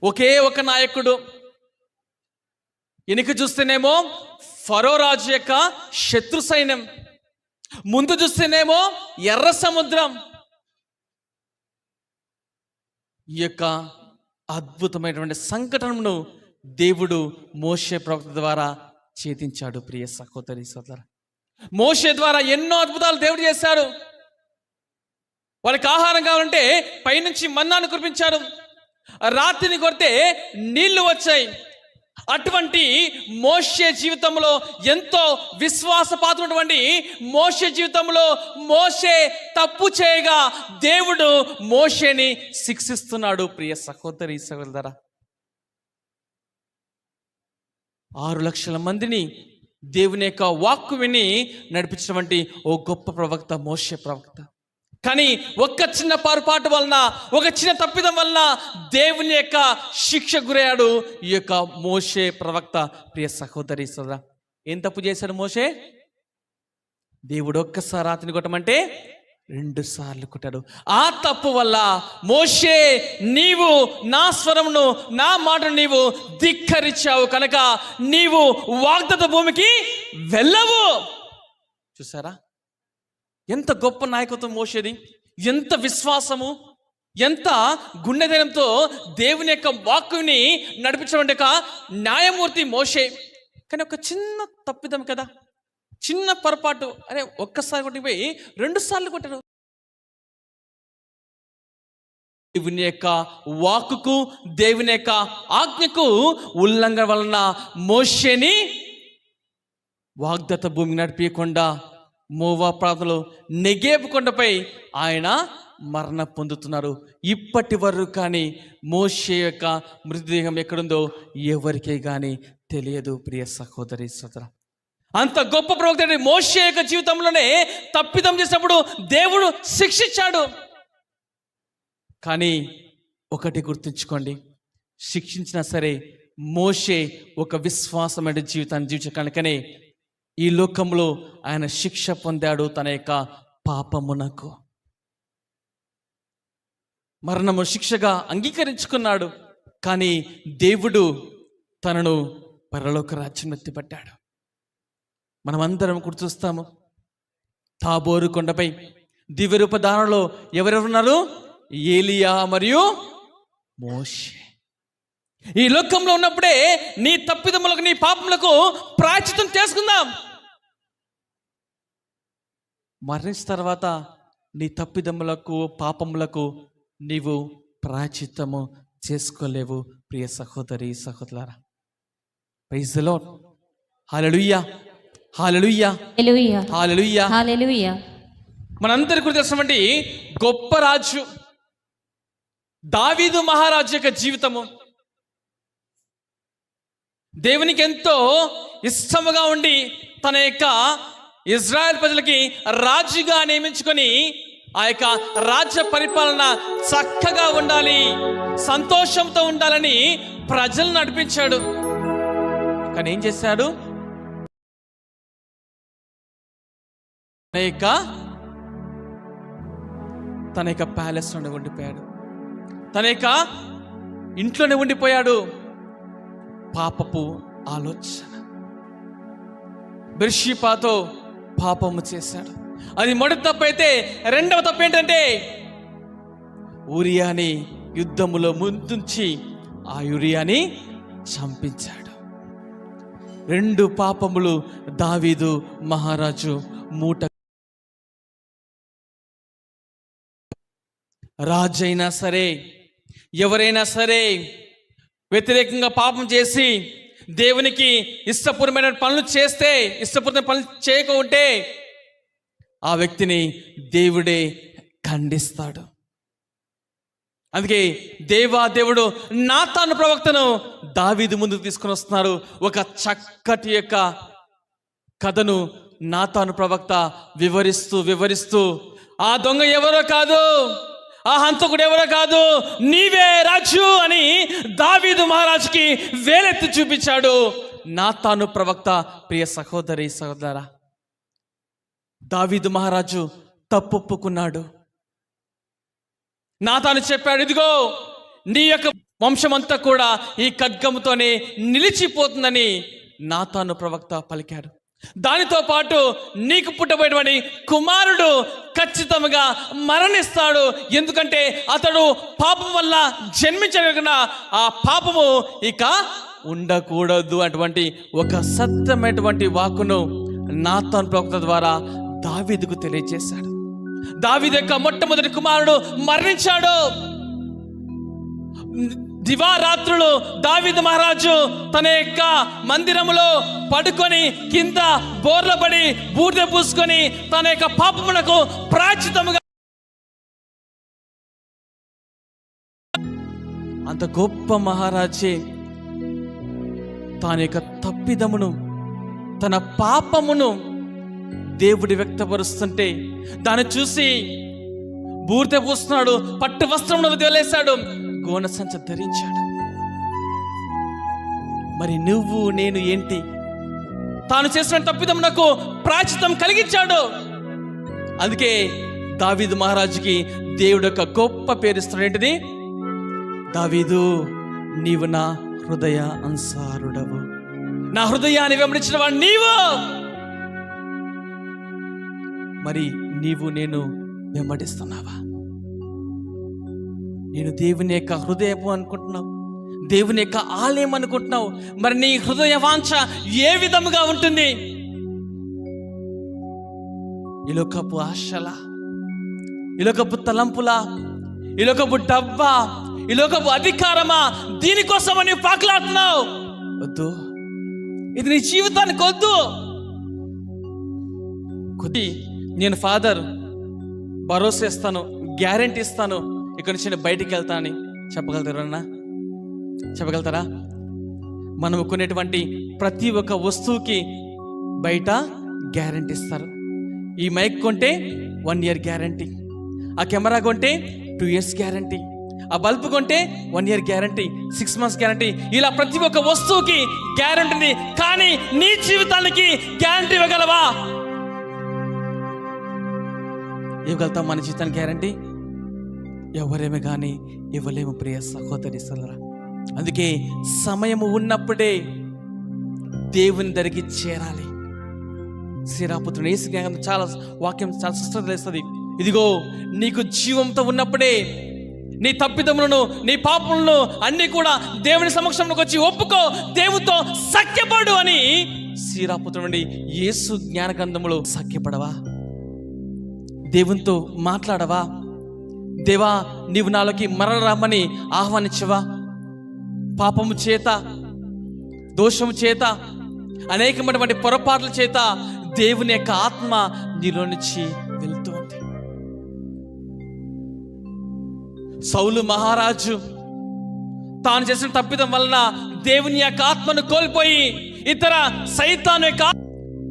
ఒకే ఒక నాయకుడు. వెనుక చూస్తేనేమో ఫరో రాజు యొక్క శత్రు సైన్యం, ముందు చూస్తేనేమో ఎర్ర సముద్రం. ఈ యొక్క అద్భుతమైనటువంటి సంఘటనను దేవుడు మోషే ప్రవక్త ద్వారా ఛేదించాడు. ప్రియ సహోదరి సోదర, మోషే ద్వారా ఎన్నో అద్భుతాలు దేవుడు చేశాడు. వాళ్ళకి ఆహారం కావాలంటే పైనుంచి మన్నాను కురిపించాడు, రాత్రిని కొడితే నీళ్లు వచ్చాయి. అటువంటి మోషే జీవితంలో ఎంతో విశ్వాసపాత్రటువంటి మోషే జీవితంలో మోషే తప్పు చేయగా దేవుడు మోషేని శిక్షిస్తున్నాడు. ప్రియ సహోదరి సహోదరా, 6 లక్షల మందిని దేవుని యొక్క వాక్కు విని నడిపించినటువంటి ఓ గొప్ప ప్రవక్త మోషే ప్రవక్త. కానీ ఒక్క చిన్న పొరపాటు వలన, ఒక చిన్న తప్పిదం వలన దేవుని యొక్క శిక్ష గురయ్యాడు ఈ యొక్క మోషే ప్రవక్త. ప్రియ సహోదరి సోదరా, ఏం తప్పు చేశాడు మోషే? దేవుడు ఒక్కసారి రాతిని కొట్టమంటే 2 సార్లు కొట్టాడు. ఆ తప్పు వల్ల మోషే, నీవు నా స్వరమును, నా మాటను నీవు ధిక్కరించావు కనుక నీవు వాగ్దత్త భూమికి వెళ్ళవు. చూసారా ఎంత గొప్ప నాయకత్వం మోషేది, ఎంత విశ్వాసము, ఎంత గుండెదనంతో దేవుని యొక్క వాక్కుని నడిపించడం యొక్క న్యాయమూర్తి మోషే. కానీ ఒక చిన్న తప్పిదం కదా, చిన్న పొరపాటు, అరే ఒక్కసారి కొట్టిపోయి 2 సార్లు కొట్టాడు. దేవుని యొక్క వాక్కుకు, దేవుని యొక్క ఆజ్ఞకు ఉల్లంఘన వలన మోషేని వాగ్దత్త భూమికి నడిపించకుండా మోవా ప్రాంతంలో నెగేబు కొండపై ఆయన మరణ పొందుతున్నారు. ఇప్పటి వరకు కానీ మోషే యొక్క మృతదేహం ఎక్కడుందో ఎవరికే కానీ తెలియదు. ప్రియ సహోదరి సోదర, అంత గొప్ప ప్రవక్త మోషే యొక్క జీవితంలోనే తప్పిదం చేసినప్పుడు దేవుడు శిక్షించాడు. కానీ ఒకటి గుర్తుంచుకోండి, శిక్షించినా సరే మోషే ఒక విశ్వాసమైన జీవితాన్ని జీవించడానికనే ఈ లోకంలో ఆయన శిక్ష పొందాడు. తన యొక్క పాపమునకు మరణము శిక్షగా అంగీకరించుకున్నాడు. కానీ దేవుడు తనను పరలోక రాజ్యం ఎత్తిపట్టాడు. మనమందరం గుర్తొస్తాము, తాబోరు కొండపై దివ్యరూప దానంలో ఎవరెవరున్నారు? ఏలియా మరియు మోషే. ఈ లోకంలో ఉన్నప్పుడే నీ తప్పిదములకు, నీ పాపములకు ప్రాయశ్చిత్తం చేసుకుందాం. మరణించిన తర్వాత నీ తప్పిదములకు పాపములకు నీవు ప్రాయశ్చిత్తము చేసుకోలేవు. ప్రియ సహోదరి సహోదరులారా, ప్రైజ్ ది లార్డ్. హల్లెలూయా, హల్లెలూయా,
హల్లెలూయా,
హల్లెలూయా.
హల్లెలూయా.
మనందరికీ కూడా తెలిసినటువంటి గొప్ప రాజు దావీదు మహారాజు యొక్క జీవితము దేవునికి ఎంతో ఇష్టముగా ఉండి తన యొక్క ఇజ్రాయెల్ ప్రజలకి రాజుగా నియమించుకొని ఆ యొక్క రాజ్య పరిపాలన చక్కగా ఉండాలి, సంతోషంతో ఉండాలని ప్రజలను నడిపించాడు. కానీ ఏం చేశాడు? తన యొక్క ప్యాలెస్లోనే ఉండిపోయాడు, తన యొక్క ఇంట్లోనే ఉండిపోయాడు. పాపపు ఆలోచన, బెర్షీబాతో పాపము చేశాడు. అది మొదటి తప్పు అయితే, రెండవ తప్పు ఏంటంటే ఊరియాని యుద్ధములో ముందుంచి ఆ యూరియాని చంపించాడు. రెండు పాపములు దావీదు మహారాజు మూట. రాజైనా సరే, ఎవరైనా సరే వ్యతిరేకంగా పాపం చేసి దేవునికి ఇష్టపూర్వమైన పనులు చేస్తే, ఇష్టపూర్వమైన పనులు చేయకుంటే ఆ వ్యక్తిని దేవుడే ఖండిస్తాడు. అందుకే దేవుడు నాతాను ప్రవక్తను దావీదు ముందుకు తీసుకొని వస్తున్నారు. ఒక చక్కటి యొక్క కథను నాతాను ప్రవక్త వివరిస్తూ ఆ దొంగ ఎవరో కాదు, ఆ హంతకుడు ఎవరో కాదు, నీవే రాజు అని దావీదు మహారాజుకి వేలెత్తి చూపించాడు నాతాను ప్రవక్త. ప్రియ సహోదరి సహోదరా, దావీదు మహారాజు తప్పొప్పుకున్నాడు. నాతాను చెప్పాడు, ఇదిగో నీ యొక్క వంశమంతా కూడా ఈ ఖడ్గముతోనే నిలిచిపోతుందని నాతాను ప్రవక్త పలికాడు. దానితో పాటు నీకు పుట్టబోయేటువంటి కుమారుడు ఖచ్చితంగా మరణిస్తాడు, ఎందుకంటే అతడు పాపం వల్ల జన్మించకుండా ఆ పాపము ఇక ఉండకూడదు. అటువంటి ఒక సత్యమైనటువంటి వాక్కును నాతాను ప్రవక్త ద్వారా దావీదుకు తెలియజేశాడు. దావీదు యొక్క మొట్టమొదటి కుమారుడు మరణించాడు. దివారాత్రులు దావీదు మహారాజు తన యొక్క మందిరములో పడుకొని కింద బోర్ల పడి బూడిద పూసుకొని తన యొక్క పాపములకు ప్రాయశ్చిత్తముగా, అంత గొప్ప మహారాజే తన యొక్క తప్పిదమును, తన పాపమును దేవుడు వ్యక్తపరుస్తుంటే దాన్ని చూసి బూడిద పూస్తున్నాడు, పట్టు వస్త్రమును వదిలేశాడు, గోన సంచ ధరించాడు. మరి నువ్వు నేను ఏంటి? తాను చేసిన తప్పిదమునకు ప్రాయశ్చిత్తం కలిగించాడు. అందుకే దావీదు మహారాజుకి దేవుడు యొక్క గొప్ప పేరుస్తున్నాడు. ఏంటిది? దావీదు, నీవు నా హృదయ అనుసారుడవు, నా హృదయాన్ని వెంబడించిన వాడు నీవు. మరి నీవు నేను వెంబడిస్తున్నావా? నేను దేవుని యొక్క హృదయము అనుకుంటున్నావు, దేవుని యొక్క ఆలయం అనుకుంటున్నావు. మరి నీ హృదయ వాంఛ ఏ విధముగా ఉంటుంది? ఈ లోకపు ఆశలా, ఈ లోకపు తలంపులా, ఈ లోకపు డబ్బా, ఈ లోకపు అధికారమా? దీనికోసమని నీవు పాకులాడుతున్నావు. వద్దు, ఇది నీ జీవితానికి వద్దు. కొద్ది నేను ఫాదర్ భరోసా ఇస్తాను, గ్యారెంటీ ఇస్తాను, ఇక్కడ నుంచి నేను బయటికి వెళ్తానని చెప్పగలుగుతారా? చెప్పగలుగుతారా? మనం కొనేటువంటి ప్రతి ఒక్క వస్తువుకి బయట గ్యారెంటీ ఇస్తారు. ఈ మైక్ కొంటే 1 year గ్యారెంటీ, ఆ కెమెరా కొంటే 2 years గ్యారెంటీ, ఆ బల్బు కొంటే 1 year గ్యారెంటీ, 6 months గ్యారెంటీ. ఇలా ప్రతి ఒక్క వస్తువుకి గ్యారెంటీ. కానీ నీ జీవితానికి గ్యారెంటీ ఇవ్వగలవా? ఇవ్వగలుగుతాం మన జీవితానికి గ్యారెంటీ? ఎవరేమో కానీ ఇవ్వలేము ప్రియ సహోదరి సోదరా. అందుకే సమయము ఉన్నప్పుడే దేవుని దగ్గరికి చేరాలి. శ్రీరాపుత్రుడు యేసు చాలా వాక్యం చాలా స్పష్టత తెలుస్తుంది. ఇదిగో నీకు జీవంతో ఉన్నప్పుడే నీ తప్పిదములను, నీ పాపములను అన్ని కూడా దేవుని సమక్షంలోకి వచ్చి ఒప్పుకో, దేవునితో సఖ్యపడు అని శ్రీరాపుత్రుడు యేసు జ్ఞాన గ్రంథములో సఖ్యపడవా? దేవునితో మాట్లాడవా? దేవా, నీవు నాలోకి మరల రమ్మని ఆహ్వానించవా? పాపము చేత, దోషము చేత, అనేకమైనటువంటి పొరపాట్ల చేత దేవుని యొక్క ఆత్మ నీలో నుంచి వెళ్తూ ఉంది. సౌలు మహారాజు తాను చేసిన తప్పిదం వలన దేవుని యొక్క ఆత్మను కోల్పోయి ఇతర సైతాను యొక్క,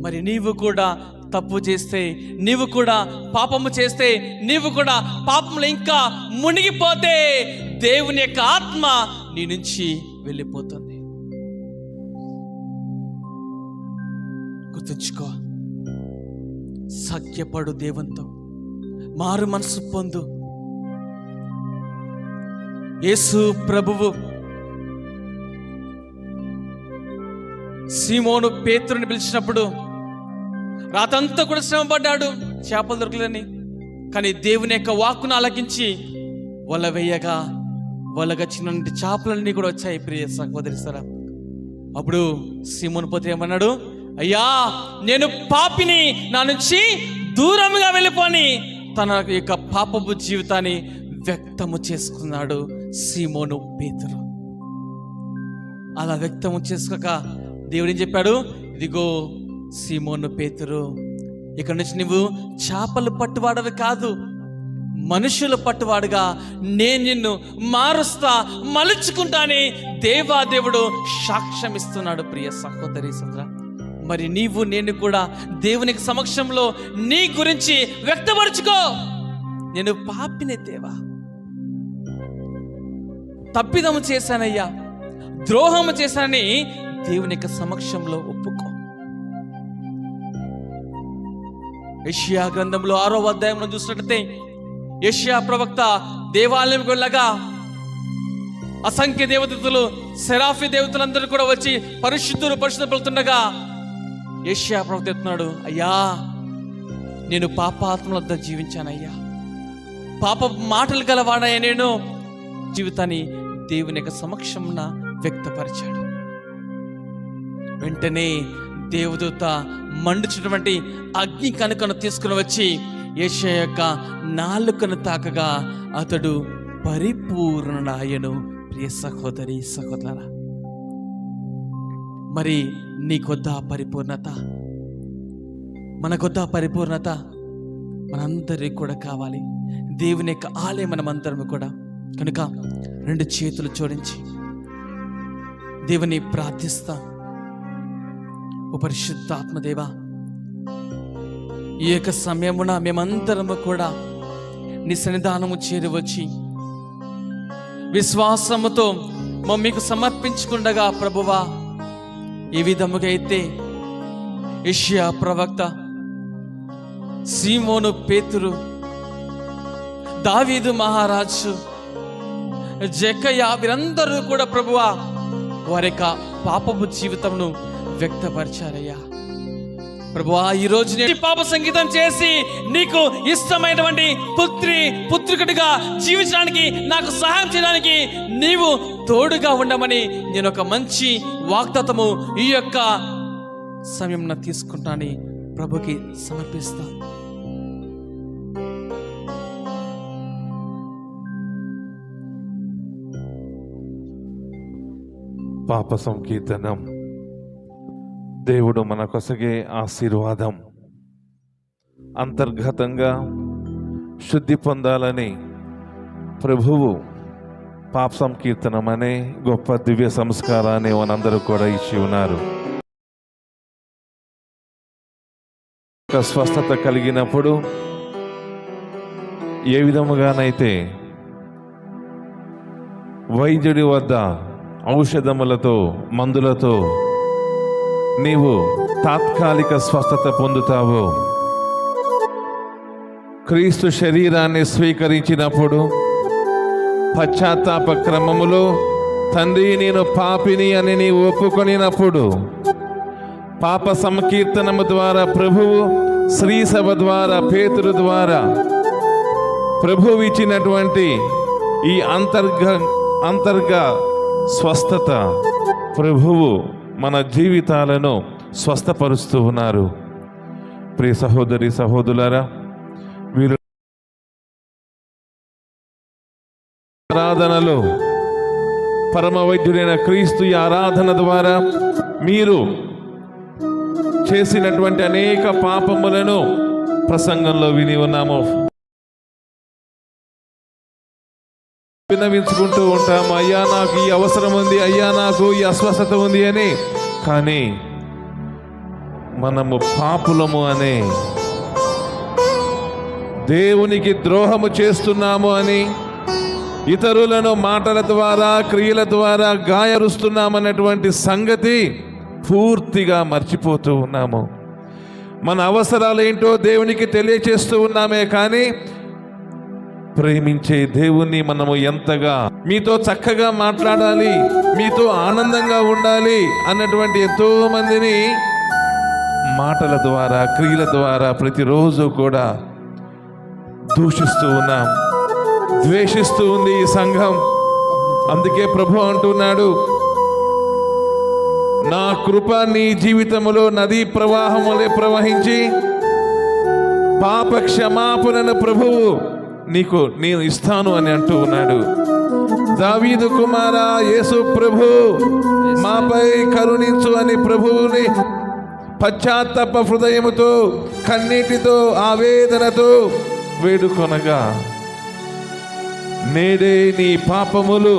మరి నీవు కూడా తప్పు చేస్తే, నీవు కూడా పాపము చేస్తే, నీవు కూడా పాపంలో ఇంకా మునిగిపోతే దేవుని యొక్క ఆత్మ నీ నుంచి వెళ్ళిపోతుంది. గుర్తుంచుకో, సఖ్యపడు దేవునితో, మారు మనసు పొందు. యేసు ప్రభువు సీమోను పేతురుని పిలిచినప్పుడు రాతంతా కూడా శ్రమపడ్డాడు, చేపలు దొరకలేదని. కానీ దేవుని యొక్క వాక్కును ఆలకించి వల వేయగా వలగా చిన్న చేపలన్నీ కూడా వచ్చాయి. ప్రియ సహోదరి సరా, అప్పుడు సీమోను పోతే ఏమన్నాడు? అయ్యా, నేను పాపిని, నా నుంచి దూరంగా వెళ్ళిపోని తన యొక్క పాపపు జీవితాన్ని వ్యక్తము చేసుకున్నాడు సీమోను పేతురు. అలా వ్యక్తము చేసుకోక దేవుడు ఏం చెప్పాడు? ఇదిగో సీమోను పేతురు, ఇక్కడ నుంచి నువ్వు చేపలు పట్టువాడవి కాదు, మనుషుల పట్టువాడుగా నేను నిన్ను మారుస్తా, మలుచుకుంటాని దేవాదేవుడు సాక్ష్యం ఇస్తున్నాడు. ప్రియ సహోదరి సోదరా, మరి నీవు నేను కూడా దేవునికి సమక్షంలో నీ గురించి వ్యక్తపరచుకో. నేను పాపినే దేవా, తప్పిదము చేశానయ్యా, ద్రోహము చేశానని దేవుని యొక్క సమక్షంలో ఒప్పుకో. యెషయా గ్రంథంలో 6వ అధ్యాయంలో చూసినట్లయితే యెషయా ప్రవక్త దేవాలయంకి వెళ్ళగా అసంఖ్య దేవతలు, సెరాఫీ దేవతలందరూ కూడా వచ్చి పరిశుద్ధులు పరిశుద్ధపడుతుండగా యెషయా ప్రవక్త చెప్తున్నాడు, అయ్యా, నేను పాపాత్మల వద్ద జీవించానయ్యా, పాప మాటలు గలవాడయ్యా, నేను జీవితాన్ని దేవుని యొక్క సమక్షంన వ్యక్తపరిచాడు. వెంటనే దేవదూత మండుచున్నటువంటి అగ్ని కణకను తీసుకుని వచ్చి యెషయా యొక్క నాలుకను తాకగా అతడు పరిపూర్ణుడాయెను. ప్రియ సహోదరి సహోదరా, మరి నీకొద్దా పరిపూర్ణత? మనకొద్దా పరిపూర్ణత? మనందరికి కూడా కావాలి. దేవుని యొక్క ఆలయం మనమందరం కూడా. కనుక 2 చేతులు జోడించి దేవుని ప్రార్థిస్తాం. ఓ పరిశుద్ధ ఆత్మదేవా, ఈ యొక్క సమయమున మేమందరము కూడా నీ సన్నిధానము చేరువచ్చి విశ్వాసముతో మీకు సమర్పించుకుండగా ప్రభువా, ఈ విధముగా అయితే యెషయా ప్రవక్త, సీమోను పేతురు, దావీదు మహారాజు, జక్కయ్య, వీరందరూ కూడా ప్రభువా వారి యొక్క పాపపు జీవితంను వ్యక్తపరిచారయ్యా. ప్రభువా, ఈ రోజు నేను పాప సంగీతం చేసి నీకు ఇష్టమైనటువంటి పుత్రికటిగా జీవించడానికి, నాకు సహాయం చేయడానికి నీవు తోడుగా ఉండమని నేను ఒక మంచి వాగ్దాతము ఈ యొక్క సమయం తీసుకుంటానని ప్రభుకి సమర్పిస్తాను.
పాప సంకీర్తనం. దేవుడు మనకొసగే ఆశీర్వాదం. అంతర్గతంగా శుద్ధి పొందాలని ప్రభువు పాప సంకీర్తనం అనే గొప్ప దివ్య సంస్కారాన్ని మనందరూ కూడా ఇచ్చి ఉన్నారు. స్వస్థత కలిగినప్పుడు ఏ విధముగానైతే వైద్యుడి వద్ద ఔషధములతో, మందులతో నీవు తాత్కాలిక స్వస్థత పొందుతావు, క్రీస్తు శరీరాన్ని స్వీకరించినప్పుడు పశ్చాత్తాప క్రమములో తండ్రి నేను పాపిని అని నీవు ఒప్పుకొనినప్పుడు పాప సంకీర్తనము ద్వారా ప్రభువు శ్రీసభ ద్వారా పేతురు ద్వారా ప్రభువు ఇచ్చినటువంటి ఈ అంతర్గ స్వస్థత ప్రభువు మన జీవితాలను స్వస్థపరుస్తూ ఉన్నారు. ప్రియ సహోదరి సహోదరులారా, వీరు ఆరాధనలో పరమ వైద్యుడైన క్రీస్తు ఈ ఆరాధన ద్వారా మీరు చేసినటువంటి అనేక పాపములను ప్రసంగంలో విని ఉన్నాము. విన్నవించుకుంటూ ఉంటాము, అయ్యా నాకు ఈ అవసరం ఉంది, అయ్యా నాకు ఈ అస్వస్థత ఉంది అని. కానీ మనము పాపులము అనే, దేవునికి ద్రోహము చేస్తున్నాము అని, ఇతరులను మాటల ద్వారా క్రియల ద్వారా గాయరుస్తున్నామన్నటువంటి సంగతి పూర్తిగా మర్చిపోతూ ఉన్నాము. మన అవసరాలు ఏంటో దేవునికి తెలియచేస్తూ ఉన్నామే కానీ ప్రేమించే దేవుణ్ణి మనము ఎంతగా మీతో చక్కగా మాట్లాడాలి, మీతో ఆనందంగా ఉండాలి అన్నటువంటి ఎంతో మందిని మాటల ద్వారా క్రియల ద్వారా ప్రతిరోజు కూడా దూషిస్తూ ఉన్నాం, ద్వేషిస్తూ ఉంది ఈ సంఘం. అందుకే ప్రభు అంటున్నాడు, నా కృప నీ జీవితములో నదీ ప్రవాహములే ప్రవహించి పాప క్షమాపణను ప్రభువు నీకు నేను ఇస్తాను అని అంటూ ఉన్నాడు. దావీదు కుమారా యేసు ప్రభు మాపై కరుణించు అని ప్రభువుని పశ్చాత్తాప హృదయముతో కన్నీటితో ఆవేదనతో వేడుకొనగా నేడే నీ పాపములు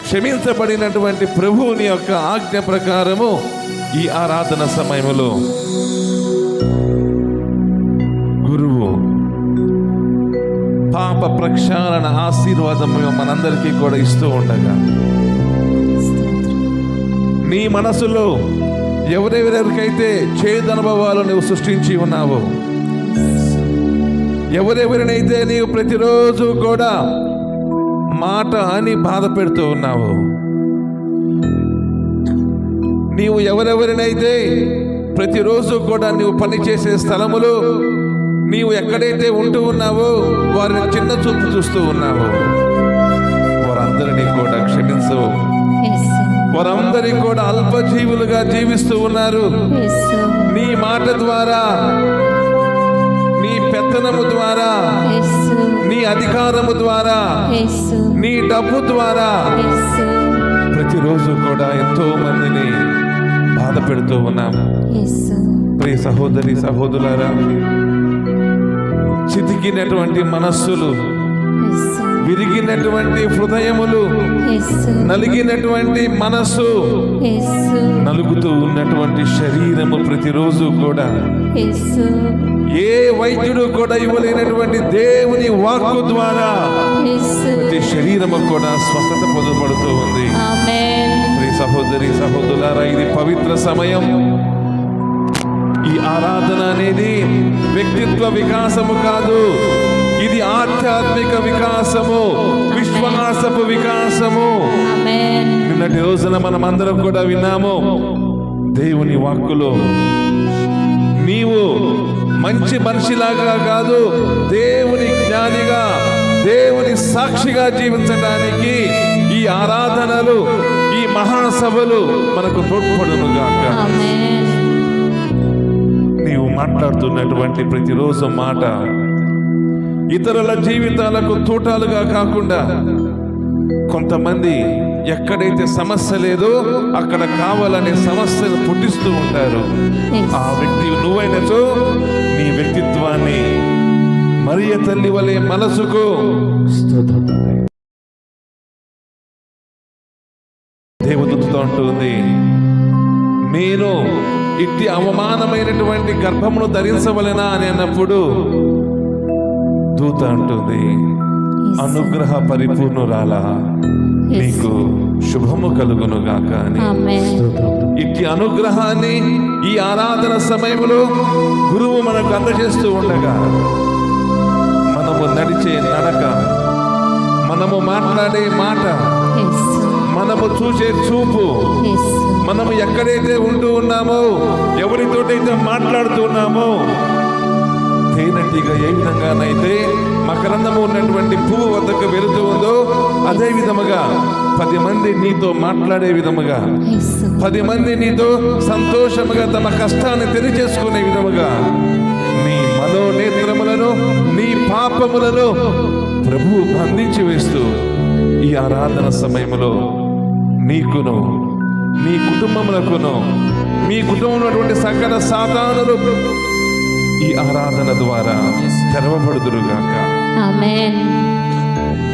క్షమించబడినటువంటి ప్రభువుని యొక్క ఆజ్ఞ ప్రకారము ఈ ఆరాధన సమయములో గురువు పాప ప్రక్షాళన ఆశీర్వాదం మనందరికీ కూడా ఇస్తూ ఉండగా నీ మనసులో ఎవరెవరికైతే చేదనుభవాలు నువ్వు సృష్టించి ఉన్నావో, ఎవరెవరినైతే నీవు ప్రతిరోజు కూడా మాట అని బాధ పెడుతూ ఉన్నావు, నీవు ఎవరెవరినైతే ప్రతిరోజు కూడా నీవు పనిచేసే స్థలములు నీవు ఎక్కడైతే ఉంటూ ఉన్నావో వారిని చిన్న చూపు చూస్తూ ఉన్నావో వారందరినీ కూడా క్షమించవు. వారందరినీ కూడా అల్పజీవులుగా జీవిస్తూ ఉన్నారు. నీ మాట ద్వారా, నీ పెత్తనము ద్వారా, నీ అధికారము ద్వారా, నీ డబ్బు ద్వారా ప్రతిరోజు కూడా ఎంతో మందిని బాధ పెడుతూ ఉన్నాము. ప్రియ సహోదరి సహోదరులారా, చితికినటువంటి మనస్సులు, విరిగినటువంటి హృదయములు, నలిగినటువంటి మనస్సు, నలుగుతూ ఉన్నటువంటి శరీరము ప్రతిరోజు కూడా ఏ వైద్యుడు కూడా ఇవ్వలేనటువంటి దేవుని వాక్కు ద్వారా ప్రతి శరీరము కూడా స్వస్థత పొందబడుతూ ఉంది. ప్రియ సహోదరి సహోదరులారా, ఇది పవిత్ర సమయం. ఈ ఆరాధన అనేది వ్యక్తిత్వ వికాసము కాదు, ఇది ఆధ్యాత్మిక వికాసము, విశ్వాసపు వికాసము. నిన్నటి రోజున మనం అందరం కూడా విన్నాము దేవుని వాక్కులో, నీవు మంచి మనిషిలాగా కాదు, దేవుని జ్ఞానిగా, దేవుని సాక్షిగా జీవించడానికి ఈ ఆరాధనలు, ఈ మహాసభలు మనకు తోడ్పడునుగాక. నీవు మాట్లాడుతున్నటువంటి ప్రతిరోజు మాట ఇతరుల జీవితాలకు తూటాలుగా కాకుండా, కొంతమంది ఎక్కడైతే సమస్య లేదో అక్కడ కావాలనే సమస్యను పుట్టిస్తూ ఉంటారు. ఆ వ్యక్తి నువ్వైనచో నీ వ్యక్తిత్వాన్ని మరియ తల్లి వలె మనసుకు దేవదూతతో అంటుంది, నేను ఇట్టి అవమానమైనటువంటి గర్భమును ధరించవలెనా అని అన్నప్పుడు దూత అంటుంది, అనుగ్రహ పరిపూర్ణురాలా, నీకు శుభము కలుగునుగాక అని. ఇట్టి అనుగ్రహాన్ని ఈ ఆరాధన సమయంలో గురువు మనకు అందజేస్తూ ఉండగా మనము నడిచే నడక, మనము మాట్లాడే మాట, మనము చూసే చూపు, మనము ఎక్కడైతే ఉంటూ ఉన్నామో, ఎవరితోటైతే మాట్లాడుతూ ఉన్నామో, తేనెటీగ ఏ విధంగానైతే మకరందము ఉన్నటువంటి పువ్వు వద్దకు వెళుతూ ఉందో అదే విధముగా 10 మంది నీతో మాట్లాడే విధముగా, 10 మంది నీతో సంతోషముగా తమ కష్టాన్ని తెలియజేసుకునే విధముగా నీ మనోనేత్రములను, నీ పాపములను ప్రభువు బంధించి వేస్తూ ఈ ఆరాధన సమయంలో నీకును నీ కుటుంబములకును మీ కుటుంబంలో ఉన్నటువంటి సకల సాతానులు ఈ ఆరాధన ద్వారా తెరవబడుదురుగాక.
ఆమేన్.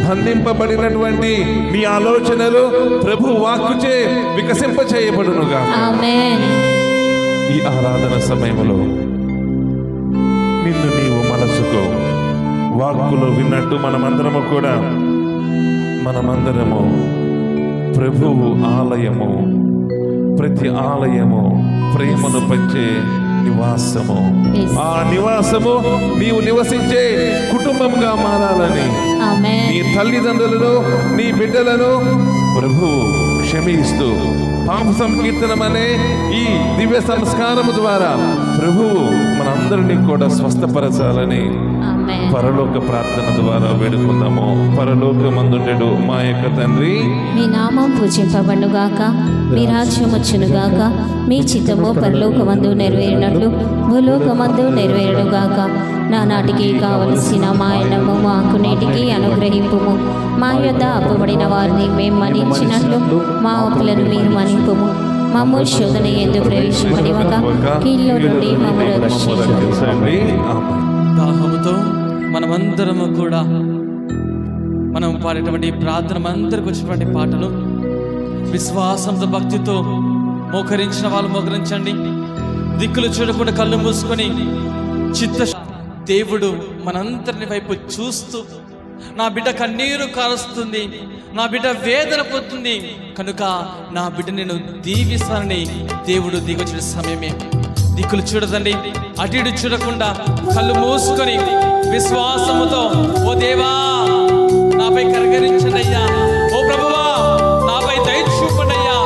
బంధింపబడినటువంటి మీ ఆలోచనలు ప్రభు వాక్కుచే వికసింప చేయబడునుగా.
ఆమేన్.
ఈ ఆరాధన సమయంలో నిన్ను నీవు మనసుకో. వాక్కులో విన్నట్టు మనమందరము ప్రభువు ఆలయము. ప్రతి ఆలయము ప్రేమను పంచే నివాసము. ఆ నివాసము నీవు నివసించే కుటుంబంగా మారాలని
ఆమేన్.
నీ తల్లిదండ్రులను నీ బిడ్డలను ప్రభువు క్షమిస్తూ పాప సంకీర్తనం అనే ఈ దివ్య సంస్కారము ద్వారా ప్రభువు మనందరినీ కూడా స్వస్థపరచాలని
ఆమేన్.
పరలోక ప్రార్థన ద్వారా వేడుకుందాము. పరలోకమందుండెడు మా యొక్క తండ్రి,
మీ నామం పూజింపబడుగాక, మీ రాజ్యం వచ్చునుగాక, మీ చిత్తము పరలోకమందు నెరవేరినట్లు భూలోకమందు నెరవేరుగాక. నానాటికి కావలసిన మా అన్నము మాకు నేటికి అనుగ్రహింపుము. మా యొద్ద అప్పుబడిన వారిని మేము మన్నించినట్లు మా అప్పులను మీరు మన్నింపుము. మమ్ము శోధన ఎందు ప్రవేశింపనివ్వక కీళ్ళ నుండి మమ్మల్ని రక్షించండి.
ఆమేన్.
దాహముతో మనమందరము కూడా మనం పాడేటువంటి ప్రార్థన అందరికి వచ్చినటువంటి పాటలు విశ్వాసంతో భక్తితో మోకరించిన వాళ్ళు మోకరించండి. దిక్కులు చూడకుండా కళ్ళు మూసుకొని దేవుడు మనందరిని వైపు చూస్తూ, నా బిడ్డ కన్నీరు కారుస్తుంది, నా బిడ్డ వేదన పోతుంది కనుక నా బిడ్డ నేను దీవిస్తానని దేవుడు దిగొచ్చిన సమయమే. దిక్కులు చూడదండి, అటు ఇటు చూడకుండా కళ్ళు మూసుకొని విశ్వాసముతో, ఓ దేవా నాపై కరగరించండి అయ్యా, ఓ ప్రభువా నాపై దయ చూపండి అయ్యా,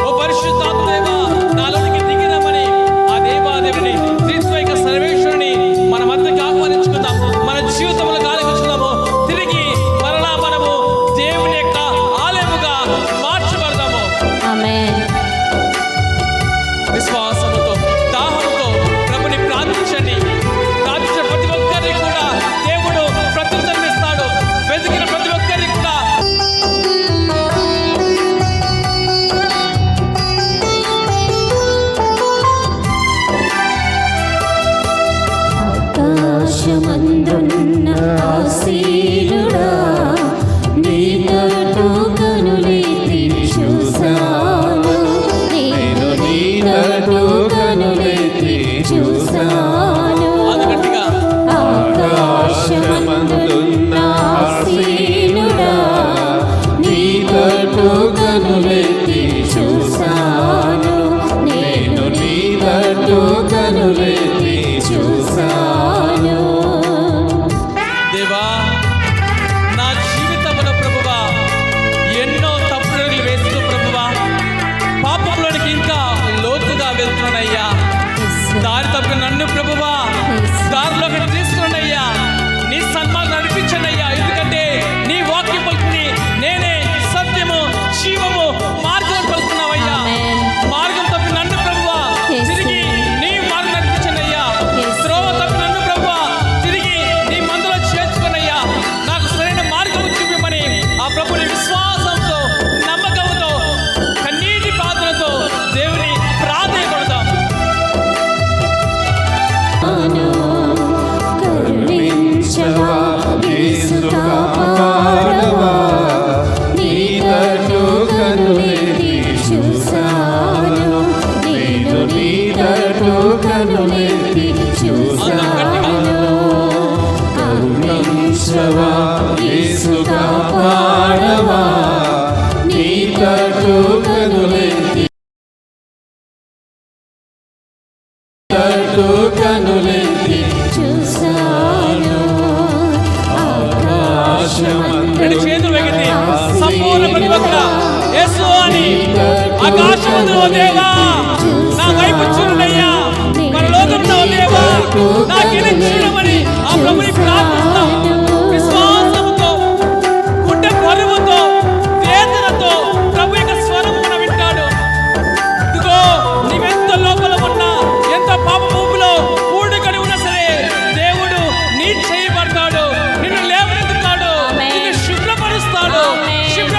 ఓ పరిశుద్ధాత్మదేవా నాలోనికి దిగిరమని ఆ దేవాదేవుని త్రిత్వైక సర్వేశ్వరుని మన మధ్యకి ఆహ్వానించుకుందాం. మన జీవితంలో గాలించుకుందాము. తిరిగి మరలా మనము దేవుని యొక్క ఆలయముగా మార్చబడదాము.
ఆమేన్.
విశ్వాసముతో దాహముతో ప్రభుని ప్రార్థించండి. ప్రార్థించిన ప్రతి ఒక్కరికి కూడా దేవుడు ప్రత్యుత్తరం ఇస్తాడు. వెతికిన ప్రతి ఒక్కరికి కూడా
ఆకాశమందున్న ఆసీనుడా, నీ తట్టు కనులెత్తి చూశాను. నేను నీ తట్టు కనులెత్తి చూశాను.
అందుకట్టుగా
ఆకాశమందున్న ఆసీనుడా, నీ తట్టు కనులెత్తి చూశాను. నేను నీ తట్టు కనులెత్తి చూశాను.
దేవా నా జీవితంలో ప్రభువా ఎన్నో తప్పులు వేస్తూ ప్రభువా పాపంలోనికి ఇంకా లోతుగా వెళ్తున్నానయ్యా. దారి తప్పి నన్ను ప్రభువా దారిలోకి తీసుకున్నాయ్యా. నీ సన్మానం నడిపించండి అయ్యా. ఎందుకంటే నీ వాక్యం పలుకుని నేనే సత్యము జీవము మార్గం పలుకున్నావయ్యా.
ఆమేన్.
మార్గం తప్పి నన్ను ప్రభువా
Yes.
తిరిగి నీ మార్గం నడిపించండి అయ్యా.
Yes.
త్రోవ తప్పి నన్ను ప్రభువా తిరిగి నీ మందులో చేర్చుకున్నయ్యా. నాకు సరైన మార్గం చూపిమని ఆ ప్రభుని విశ్వాసంతో నమ్మకంతో కన్నీటి ప్రార్థనతో దేవుని ప్రార్థన
కరుణించవా యేసు కాపాడవా, నీ తట్టు కనులెత్తి చూశాను. నేను నీ తట్టు కనులెత్తి చూశాను. కరుణించవా యేసు కాపాడవా, నీ తట్టు కనులెత్తి కనులెత్తి చూశాను.
రెండు చేతులు వెగతి సంపూర్ణ ప్రతి ఒక్క యేసు అని ఆకాశమందు ఓ దేవా నా వైపు చూడయ్యా. పరలోకంలో ఓ దేవా నాకు ఇచ్చుమని ఆ ప్రభుని ప్రార్థిస్తాం. విశ్వాసముతో గుండె బరువుతో వేదనతో ప్రభు యొక్క స్వరం మనం వింటాడు. ఇదిగో నీవెంత లోపల ఉన్నా, ఎంత పాప ఊపిలో ఊడుకొని ఉన్నా సరే దేవుడు నీ చేయబడతాడు, నిన్ను లేవనెత్తుతాడు,
ఆమేన్.
నిన్ను శుభ్రపరుస్తాడు.
ఆమేన్.
శుభ్ర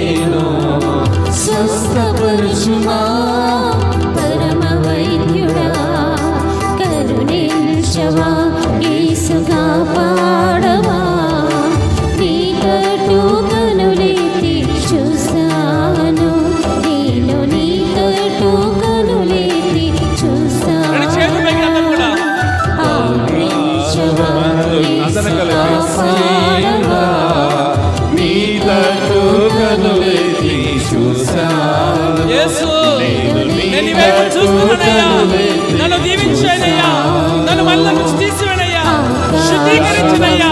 నేను
స్వస్థపరచుమా పరమ వైద్యుడా, కరుణించవా యేసుగా పాడవా, నీ తట్టు కనులెత్తి చూస్తాను, నేను నీ తట్టు కనులెత్తి చూస్తాను. కరుణించవా యేసుగా పాడవా,
నీ తట్టు కనులెత్తి చూస్తాను.
యేసు, నేను నీ వైపు చూస్తున్నానయ్యా, నన్ను దీవించేనయ్యా, నన్ను మళ్ళీ నుంచి తీసివేనయ్యా, శుద్ధీకరించినయ్యా,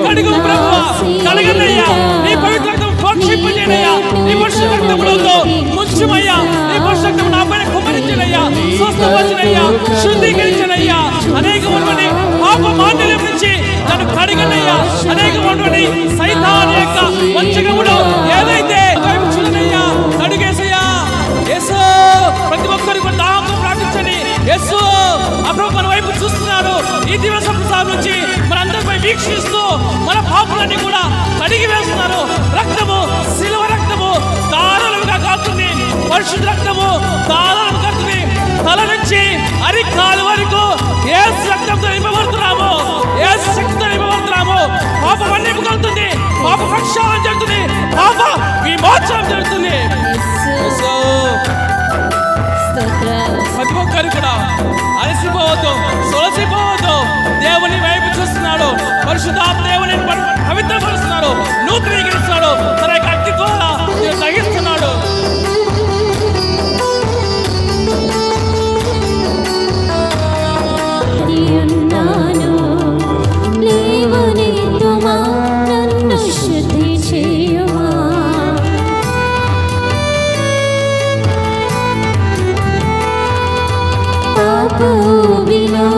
కడుగు ప్రభువా, కడగనయ్యా, నీ పవిత్ర రక్తం ప్రోక్షింపజేయనయ్యా, నీ పరిశుద్ధ రక్తముతో ముంచుమయ్యా, నీ పరిశుద్ధ రక్తం నా పైన కుమ్మరించినయ్యా, స్వస్థపరిచినయ్యా, శుద్ధీకరించినయ్యా, అనేకమైనటువంటి పాప మాండల్యం నుంచి నన్ను కడగనయ్యా, అనేకమైనటువంటి సైతాను యొక్క వంచకములు ఏదైతే వైపు చూడనయ్యా, కడిగేసయ్యా. యేసు, ప్రతి ఒక్కరు కూడా దాహంతో ప్రార్థించండి. యేసు ఆ ప్రభు మన వైపు చూస్తున్నాడు. ఈ దివస ప్రసాదం నుంచి మనందరిపై వీక్షిస్తూ మన పాపులన్నీ కూడా కడిగి వేస్తున్నారు. రక్తము, శిలువ రక్తము ధారాళంగా కాస్తుంది, పరిశుద్ధ రక్తము ధారాళంగా కాస్తుంది. తల నుంచి అరికాలు వరకు యేసు రక్తంతో నింపబడుతున్నాము, యేసు శక్తితో నింపబడుతున్నాము. పాప మన్నింపు కలుగుతుంది, పాప ప్రక్షాళన జరుగుతుంది, పాప విమోచనం జరుగుతుంది. యేసు, ప్రతి ఒక్కరు కూడా అలసిపోవద్దు, సొలసిపోవద్దు. దేవుని వైపు చూస్తున్నాడు, పరిశుద్ధాత్మ దేవుని పవిత్రపరుస్తున్నాడు, నూతనీకరిస్తున్నాడు, తన యొక్క అగ్ని ద్వారా తగ్గిస్తున్నాడు.
ఉన్నాను, లేవనెత్తుమా, నన్ను శుద్ధి చేయుమా, పాపూబిలో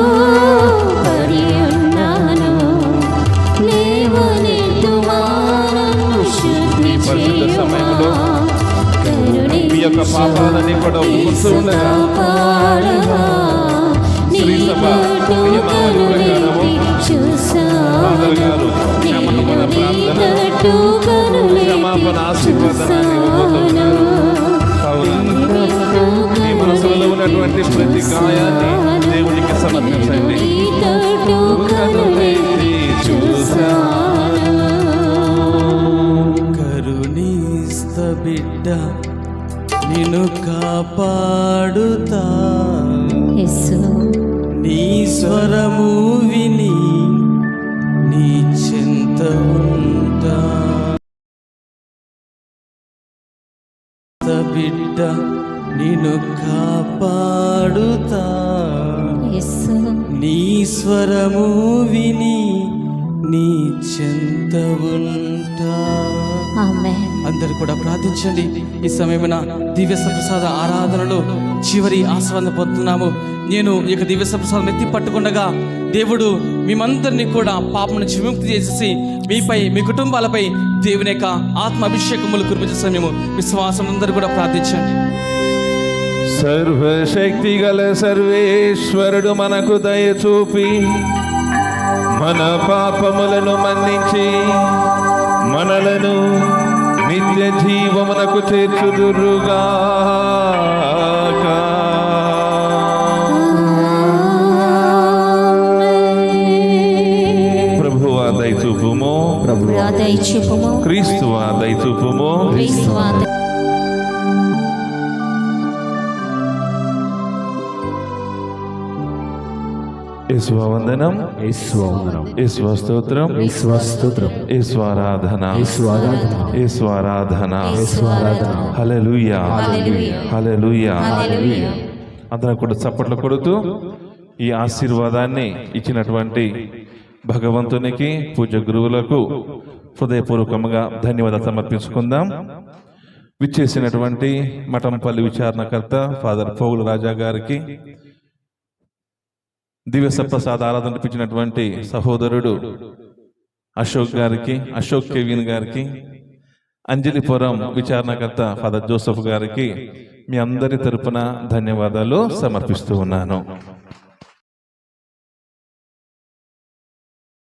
పడి ఉన్నాను, లేవనెత్తుమా, నన్ను శుద్ధి చేయుమా,
మీ యొక్క పాపాలన్నీ కూడా ఒప్పుకుంటూ ఉండగా శ్రీ సభ నియమావళి ప్రకారము ఫాదర్ గారు క్షమాపణ ప్రార్థన, క్షమాపణ ఆశీర్వాదాన్ని ఇవ్వబోతున్నారు. కావున మీ మనసులో ఉన్నటువంటి ప్రతి గాయాన్ని దేవునికి సమర్పించండి. కనులెత్తి చూశాను.
కరుణిస్త బిడ్డ నిన్ను కాపాడుతా,
యేసు
నీ స్వరము విని నీ చెంత ఉంటా. బిడ్డ నిన్ను కాపాడుతా,
యేసు
నీ స్వరము విని నీ చెంత ఉంటా.
ఆమేన్.
అందరు కూడా ప్రార్థించండి. ఈ సమయమున దివ్య ప్రసాద ఆరాధనలో చివరి ఆస్వాదన పొందుతున్నాము. నేను ఈ యొక్క దివ్య ప్రసాదం ఎత్తి పట్టుకుండగా దేవుడు మేమందరినీ కూడా పాపం నుంచి విముక్తి చేసేసి మీపై, మీ కుటుంబాలపై దేవుని యొక్క ఆత్మ అభిషేకములు కురిపించే సమయము. విశ్వాసం అందరూ కూడా ప్రార్థించండి.
సర్వశక్తి గల సర్వేశ్వరుడు మనకు దయ చూపి మన పాపములను మన్నించి మనలను నిత్య జీవమునకు చేర్చుదురుగాక. ప్రభువా దయచూపుము,
ప్రభువా దయచూపుము,
క్రీస్తువా దయచూపుము.
క్రీస్తువా
యేసువా వందనం,
యేసువందనం,
యేసువా స్తోత్రం,
యేసుస్తోత్రం,
యేసువారాధన,
యేసుఆరాధన,
యేసువారాధన.
యేసుఆరాధన.
హల్లెలూయా,
హల్లెలూయా,
హల్లెలూయా.
హల్లెలూయా.
అందరం కూడా చప్పట్లు కొడుతూ ఈ ఆశీర్వాదాన్ని ఇచ్చినటువంటి భగవంతునికి, పూజ గురువులకు హృదయపూర్వకంగా ధన్యవాదాలు సమర్పించుకుందాం. విచ్చేసినటువంటి మఠంపల్లి విచారణకర్త ఫాదర్ పోగుల రాజా గారికి, దివ్య సప్రసాద ఆరాధన నడిపించినటువంటి సహోదరుడు అశోక్ గారికి, అశోక్ కెవిన్ గారికి, అంజలిపురం విచారణకర్త ఫాదర్ జోసెఫ్ గారికి మీ అందరి తరపున ధన్యవాదాలు సమర్పిస్తూ ఉన్నాను.